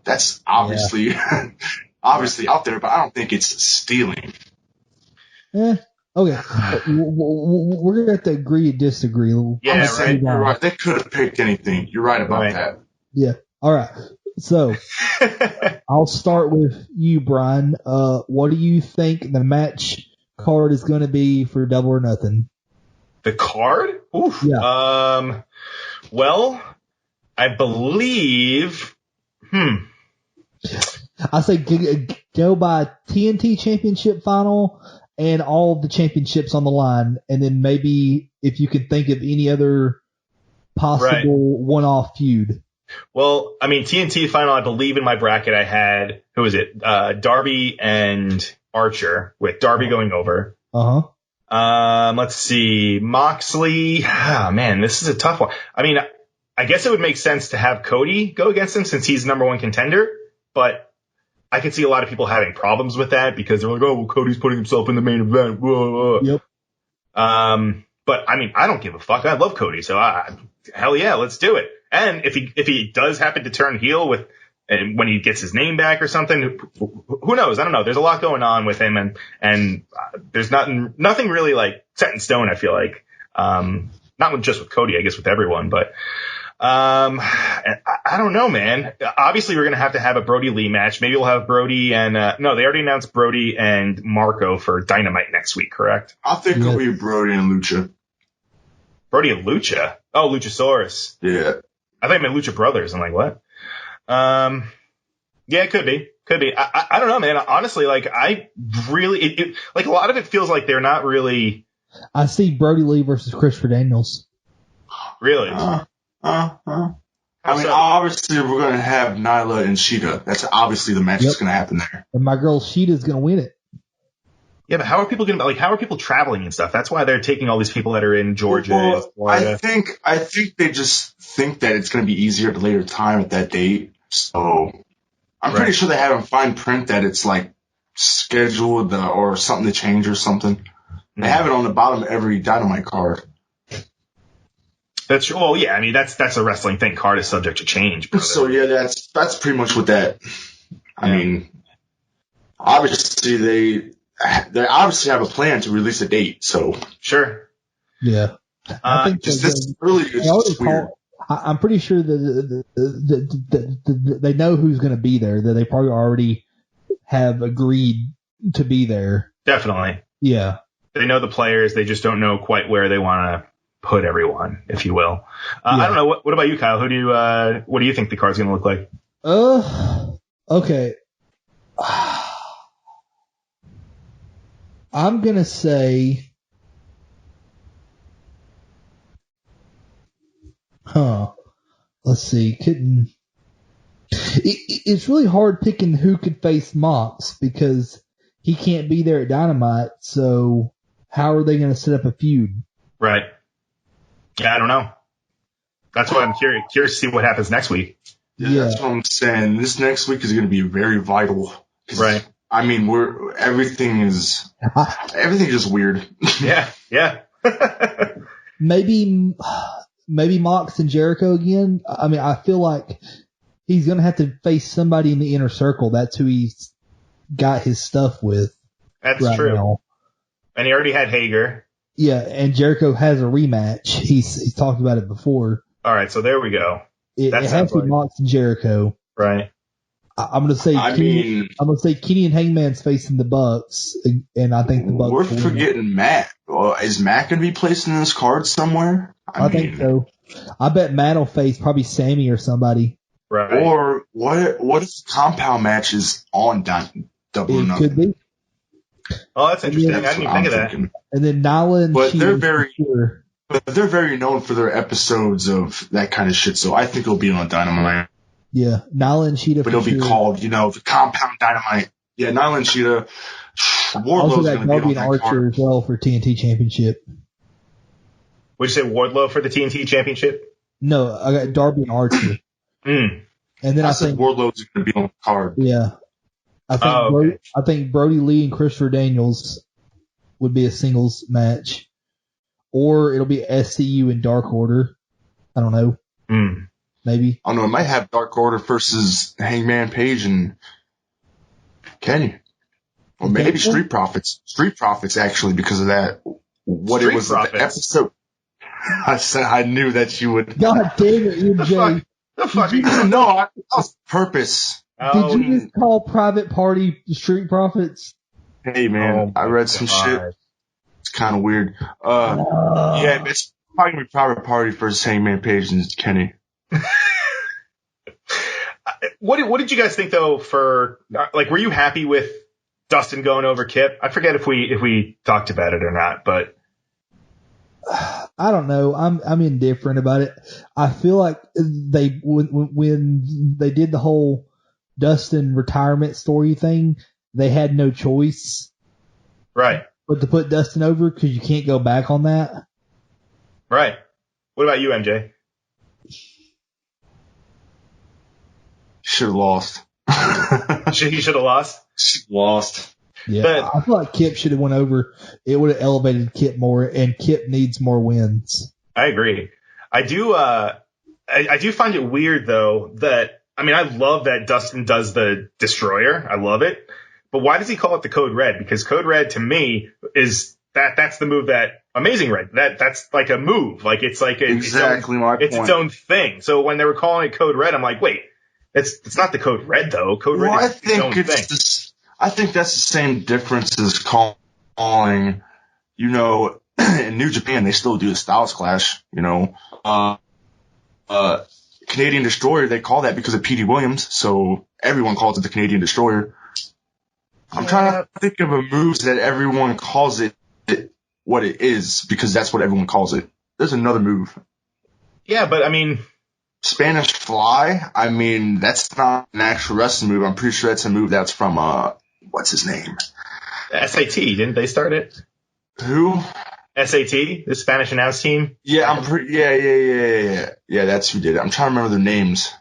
that's obviously out there, but I don't think it's stealing. Okay. We're going to have to agree to disagree. Yeah, right. You're right. They could have picked anything. You're right about that. Yeah. All right. So I'll start with you, Brian. What do you think the match card is going to be for Double or Nothing? The card? Oof. Yeah. Well, I believe. I say go by TNT Championship final and all of the championships on the line, and then maybe if you can think of any other possible one-off feud. Well, I mean, TNT final, I believe in my bracket I had, who was it? Darby and Archer, with Darby going over. Let's see. Moxley. Man, this is a tough one. I mean, I guess it would make sense to have Cody go against him since he's number one contender, but I can see a lot of people having problems with that because they're like, oh, well, Cody's putting himself in the main event. Whoa. Yep. But I mean, I don't give a fuck. I love Cody, so hell yeah, let's do it. And if he does happen to turn heel when he gets his name back or something, who knows? I don't know. There's a lot going on with him, and there's nothing really like set in stone. I feel like, not just with Cody, I guess with everyone, but. I don't know, man. Obviously, we're going to have a Brody Lee match. Maybe we'll have Brody and, no, they already announced Brody and Marco for Dynamite next week, correct? I think it'll be Brody and Lucha. Brody and Lucha? Oh, Luchasaurus. Yeah. I thought you meant Lucha Brothers. I'm like, what? Yeah, it could be. I don't know, man. Honestly, like, I really, like, a lot of it feels like they're not really. I see Brody Lee versus Christopher Daniels. Really? I mean, obviously, we're going to have Nyla and Sheeta. That's obviously the match that's going to happen there. And my girl Sheeta's going to win it. Yeah, but how are people traveling and stuff? That's why they're taking all these people that are in Georgia and Florida. I think they just think that it's going to be easier at a later time at that date. So I'm pretty sure they have in fine print that it's like scheduled or something to change or something. They have it on the bottom of every Dynamite card. That's well, yeah. I mean, that's a wrestling thing. Card is subject to change. Brother. So yeah, that's pretty much what that. I mean, obviously they obviously have a plan to release a date. So sure. Yeah, I think this really is weird. I'm pretty sure that they know who's going to be there. That they probably already have agreed to be there. Definitely. Yeah. They know the players. They just don't know quite where they want to put everyone, if you will. I don't know. What about you, Kyle? What do you think the card's going to look like? Okay. I'm going to say, let's see. It's really hard picking who could face Mox because he can't be there at Dynamite. So how are they going to set up a feud? Right. Yeah, I don't know. That's why I'm curious to see what happens next week. Yeah, that's what I'm saying. This next week is going to be very vital. Right. I mean, everything is just weird. Yeah. Maybe Mox and Jericho again. I mean, I feel like he's going to have to face somebody in the inner circle. That's who he's got his stuff with. That's right true. now. And he already had Hager. Yeah, and Jericho has a rematch. He's talked about it before. All right, so there we go. It has to be Mox and Jericho. Right. I'm going to say Kenny and Hangman's facing the Bucks, and I think the Bucks. We're forgetting Matt. Is Matt going to be placed in this card somewhere? I think so. I bet Matt will face probably Sammy or somebody. Right. Or what if the compound match is on Double or It Nothing? could be. Oh, that's interesting. I didn't even think of that. Thinking. And then Nyla and But Sheeta. they're very known for their episodes of that kind of shit, so I think it'll be on Dynamite. Yeah, Nyla and Sheeta. But it'll be called, the Compound Dynamite. Yeah, Nyla and Sheeta. Also Wardlow's got going to be Darby on and that Archer card. as well for TNT Championship. Would you say Wardlow for the TNT Championship? No, I got Darby and Archer. And then I said think Wardlow's going to be on the card. Yeah. I think okay. I think Brody Lee and Christopher Daniels would be a singles match. Or it'll be SCU and Dark Order. I don't know. Maybe. I don't know. It might have Dark Order versus Hangman Page and Kenny. Or maybe Street Profits. Street Profits, actually, because of that. What Street it was Profits. the episode. I knew that you would. God damn it, MJ. The fuck? No, that was purpose. Did you just call Private Party Street Profits? Hey, man, I read some shit. It's kind of weird. Yeah, it's probably going to be Private Party versus Hangman Page and Kenny. What did you guys think, though, were you happy with Dustin going over Kip? I forget if we talked about it or not, but I don't know. I'm indifferent about it. I feel like when they did the whole Dustin retirement story thing, they had no choice. Right. But to put Dustin over because you can't go back on that. Right. What about you, MJ? Should have lost. He should have lost? Lost. Yeah, I feel like Kip should have went over. It would have elevated Kip more, and Kip needs more wins. I agree. I do. I do find it weird though that I love that Dustin does the Destroyer. I love it, but why does he call it the Code Red? Because Code Red to me is that's the move that Amazing Red. That's like a move. Like it's like exactly my point. It's its own thing. So when they were calling it Code Red, I'm like, wait, it's not the Code Red though. Code Red is its own thing. I think that's the same difference as calling, in New Japan, they still do the Styles Clash, Canadian Destroyer, they call that because of Petey Williams, so everyone calls it the Canadian Destroyer. I'm trying to think of a move that everyone calls it what it is, because that's what everyone calls it. There's another move. Yeah, but Spanish Fly, that's not an actual wrestling move. I'm pretty sure that's a move that's from, what's his name? SAT, didn't they start it? Who? SAT, the Spanish announce team? Yeah, Yeah, that's who did it. I'm trying to remember their names.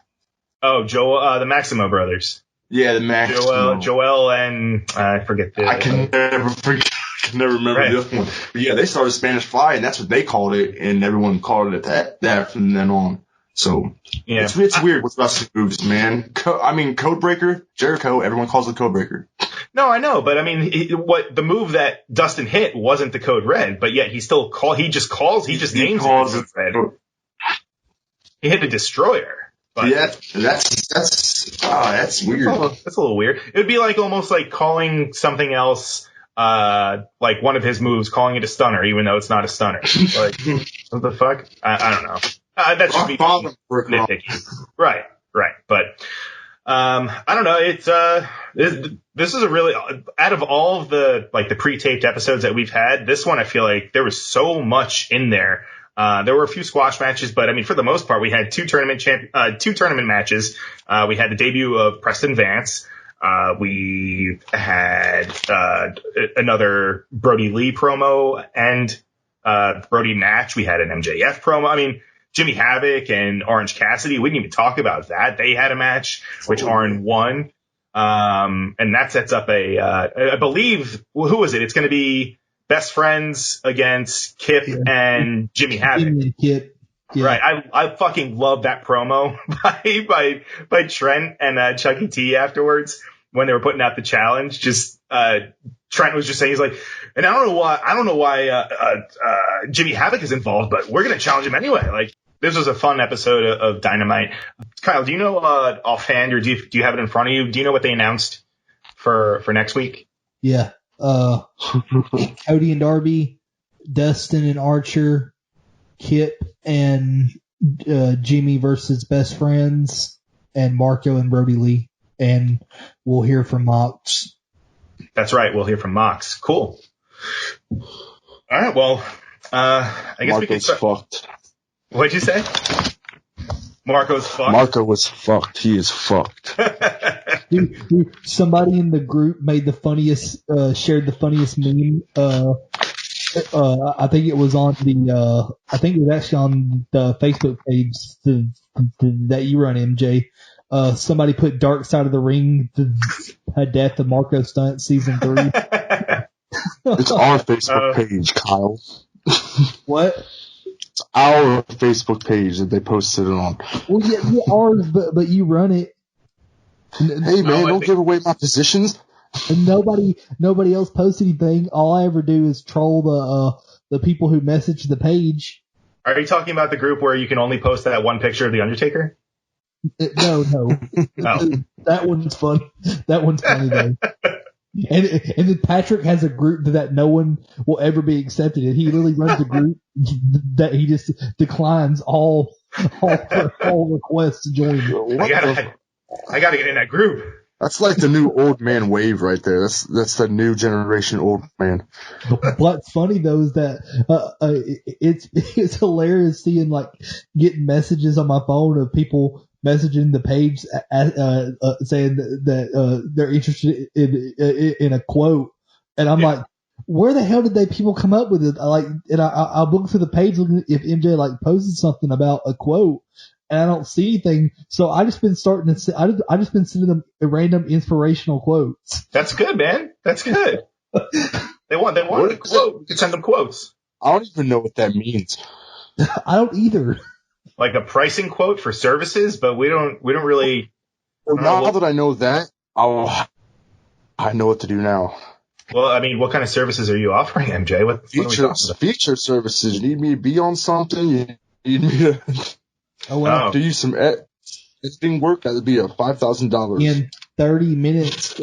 Oh, the Maximo brothers. Yeah, the Maximo. Joel and, I forget I can never remember the other one. But yeah, they started Spanish Fly, and that's what they called it, and everyone called it that from then on. So, yeah. It's weird with wrestling moves, man. Codebreaker, Jericho, everyone calls it Codebreaker. No, I know, but the move that Dustin hit wasn't the Code Red, but yet he just names it Red. He hit the Destroyer. But yeah, that's weird. That's a little weird. It would be almost like calling something else, like one of his moves, calling it a stunner, even though it's not a stunner. Like, what the fuck? I don't know. That should be nitpicky. Right. But, I don't know. It's, this is a really, out of all of the, the pre-taped episodes that we've had, this one, I feel like there was so much in there. There were a few squash matches, but for the most part, we had two tournament matches. We had the debut of Preston Vance. We had, another Brody Lee promo and, Brody match. We had an MJF promo. Jimmy Havoc and Orange Cassidy, we didn't even talk about that. They had a match, which Orange won. And that sets up I believe, who is it? It's going to be Best Friends against Kip and Jimmy Havoc. Jimmy and Kip. Yeah. Right. I fucking love that promo by Trent and Chucky T afterwards when they were putting out the challenge. Just Trent was just saying, he's like, and I don't know why Jimmy Havoc is involved, but we're going to challenge him anyway. Like, this was a fun episode of Dynamite. Kyle, do you know offhand, or do you have it in front of you? Do you know what they announced for next week? Yeah. Cody and Darby, Dustin and Archer, Kip and Jimmy versus Best Friends, and Marco and Brody Lee. And we'll hear from Mox. That's right. We'll hear from Mox. Cool. All right. Well, I guess we can start. Fucked. What'd you say? Marco's fucked. Marco was fucked. He is fucked. Dude, somebody in the group made the funniest, shared the funniest meme. I think it was on I think it was actually on the Facebook page that you run, MJ. Somebody put Dark Side of the Ring, the death of Marco Stunt season 3. It's our Facebook page, Kyle. What? It's our Facebook page that they posted it on. Well, yeah, ours, but you run it. Hey man, don't give away my positions. And nobody else posts anything. All I ever do is troll the people who message the page. Are you talking about the group where you can only post that one picture of the Undertaker? No. Oh. That one's fun. That one's funny though. And then Patrick has a group that no one will ever be accepted in. He literally runs a group that he just declines all requests to join. I gotta get in that group. That's like the new old man wave right there. That's the new generation old man. What's funny though is that it's hilarious seeing getting messages on my phone of people messaging the page saying that they're interested in a quote, and I'm like, where the hell did people come up with it? I'm looking through the page looking if MJ posted something about a quote, and I don't see anything. So I just been I just been sending them random inspirational quotes. That's good, man. That's good. They want a quote. We can send them quotes. I don't even know what that means. I don't either. Like a pricing quote for services, but we don't really. Well, now that I know that, I know what to do now. Well, I mean, what kind of services are you offering, MJ? What feature services. You need me to be on something? You need me to do some editing work? That would be $5,000. In 30 minutes,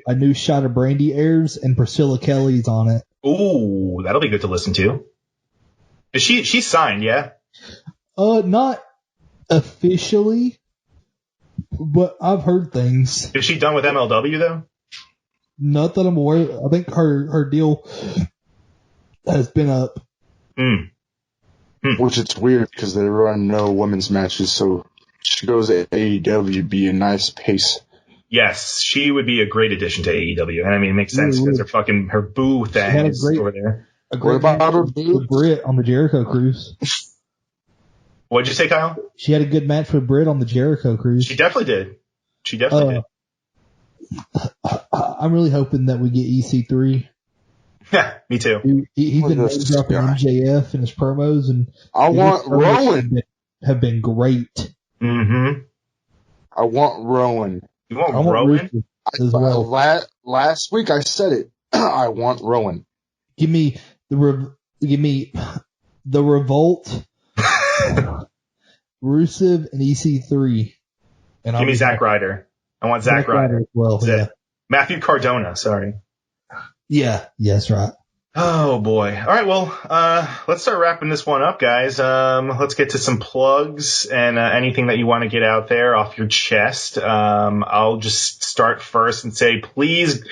a new shot of Brandy airs, and Priscilla Kelly's on it. Ooh, that'll be good to listen to. Is she's signed, yeah? Not officially, but I've heard things. Is she done with MLW though? Not that I'm aware of. I think her deal has been up. Which it's weird because they run no women's matches, so she goes to AEW, be a nice pace. Yes, she would be a great addition to AEW, and I mean it makes sense because her boo thing is over there. What about her with Britt on the Jericho Cruise? What'd you say, Kyle? She had a good match with Britt on the Jericho Cruise. She definitely did. Did. I'm really hoping that we get EC3. Yeah, me too. He's been name dropping MJF in his promos, and I want Rowan. Have been great. Mm-hmm. I want Rowan. You want Rowan? As well. Last week I said it. I want Rowan. Give me the Revolt, Rusev, and EC3. And give me Zack Ryder. I want Zack Ryder as well. Yeah. Matthew Cardona. Sorry. Yeah. Yes, right. Oh boy. All right. Well, let's start wrapping this one up, guys. Let's get to some plugs and anything that you want to get out there off your chest. I'll just start first and say, please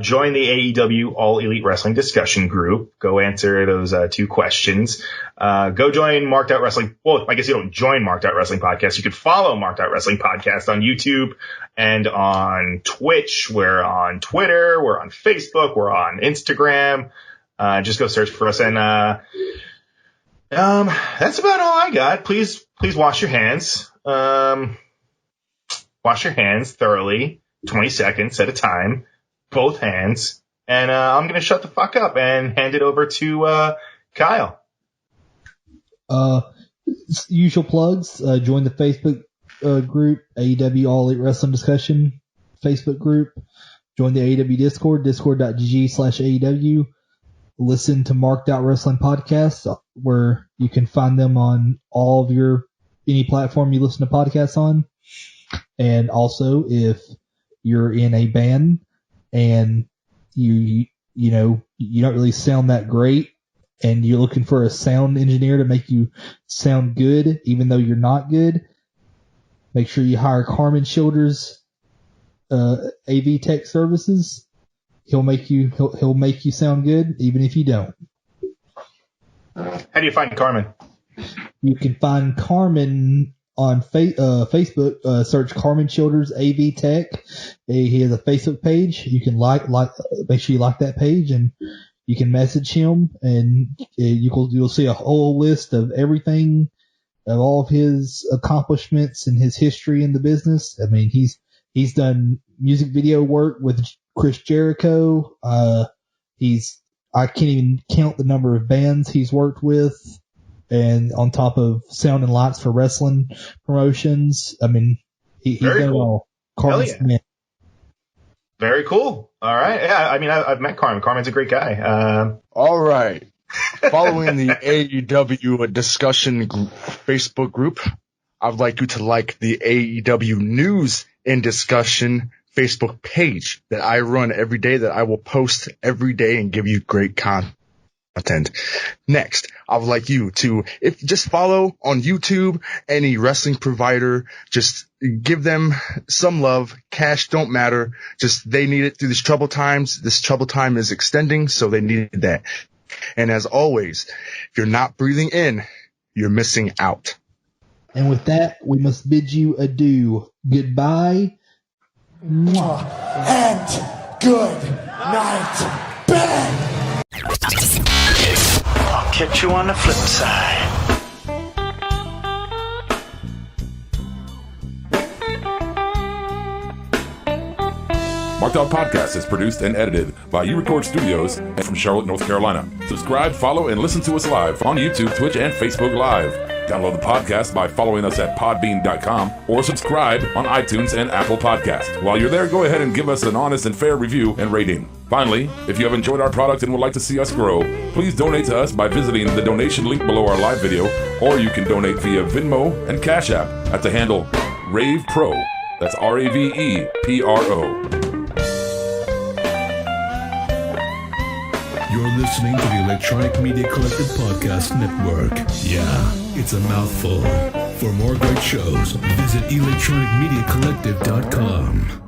join the AEW All Elite Wrestling discussion group. Go answer those 2 questions. Go join Marked Out Wrestling. Well, I guess you don't join Marked Out Wrestling Podcast. You could follow Marked Out Wrestling Podcast on YouTube and on Twitch. We're on Twitter. We're on Facebook. We're on Instagram. Just go search for us, and that's about all I got. Please wash your hands. wash your hands thoroughly, 20 seconds at a time, both hands, and I'm going to shut the fuck up and hand it over to Kyle. Usual plugs. Join the Facebook group, AEW All Elite Wrestling Discussion Facebook group. Join the AEW Discord, discord.gg/AEW. Listen to MARKEDOUT Wrestling Podcasts, where you can find them on all of any platform you listen to podcasts on. And also, if you're in a band and you don't really sound that great, and you're looking for a sound engineer to make you sound good, even though you're not good, make sure you hire Carmen Childers AV Tech Services. He'll make you sound good, even if you don't. How do you find Carmen? You can find Carmen on Facebook. Search Carmen Childers AV Tech. He has a Facebook page. You can make sure you like that page, and you can message him, and you'll see a whole list of everything, of all of his accomplishments and his history in the business. I mean, he's done music video work with Chris Jericho. I can't even count the number of bands he's worked with, and on top of sound and lights for wrestling promotions. I mean, he's done it all. Carmen's man. Very cool. All right. Yeah, I mean, I've met Carmen. Carmen's a great guy. All right. Following the AEW discussion Facebook group, I'd like you to like the AEW News and Discussion Facebook page that I run every day, that I will post every day and give you great content. Next, I would like you to just follow on YouTube any wrestling provider. Just give them some love. Cash don't matter. Just they need it through these troubled times. This troubled time is extending, so they need that. And as always, if you're not breathing in, you're missing out. And with that, we must bid you adieu. Goodbye. Mwah. And good night, Ben. I'll catch you on the flip side. MARKEDOUT Podcast is produced and edited by URecord Studios and from Charlotte, North Carolina. Subscribe, follow, and listen to us live on YouTube, Twitch, and Facebook Live. Download the podcast by following us at podbean.com or subscribe on iTunes and Apple Podcasts. While you're there, go ahead and give us an honest and fair review and rating. Finally, if you have enjoyed our product and would like to see us grow, please donate to us by visiting the donation link below our live video, or you can donate via Venmo and Cash App at the handle RAVEPRO. That's RAVEPRO. You're listening to the Electronic Media Collective Podcast Network. Yeah, it's a mouthful. For more great shows, visit electronicmediacollective.com.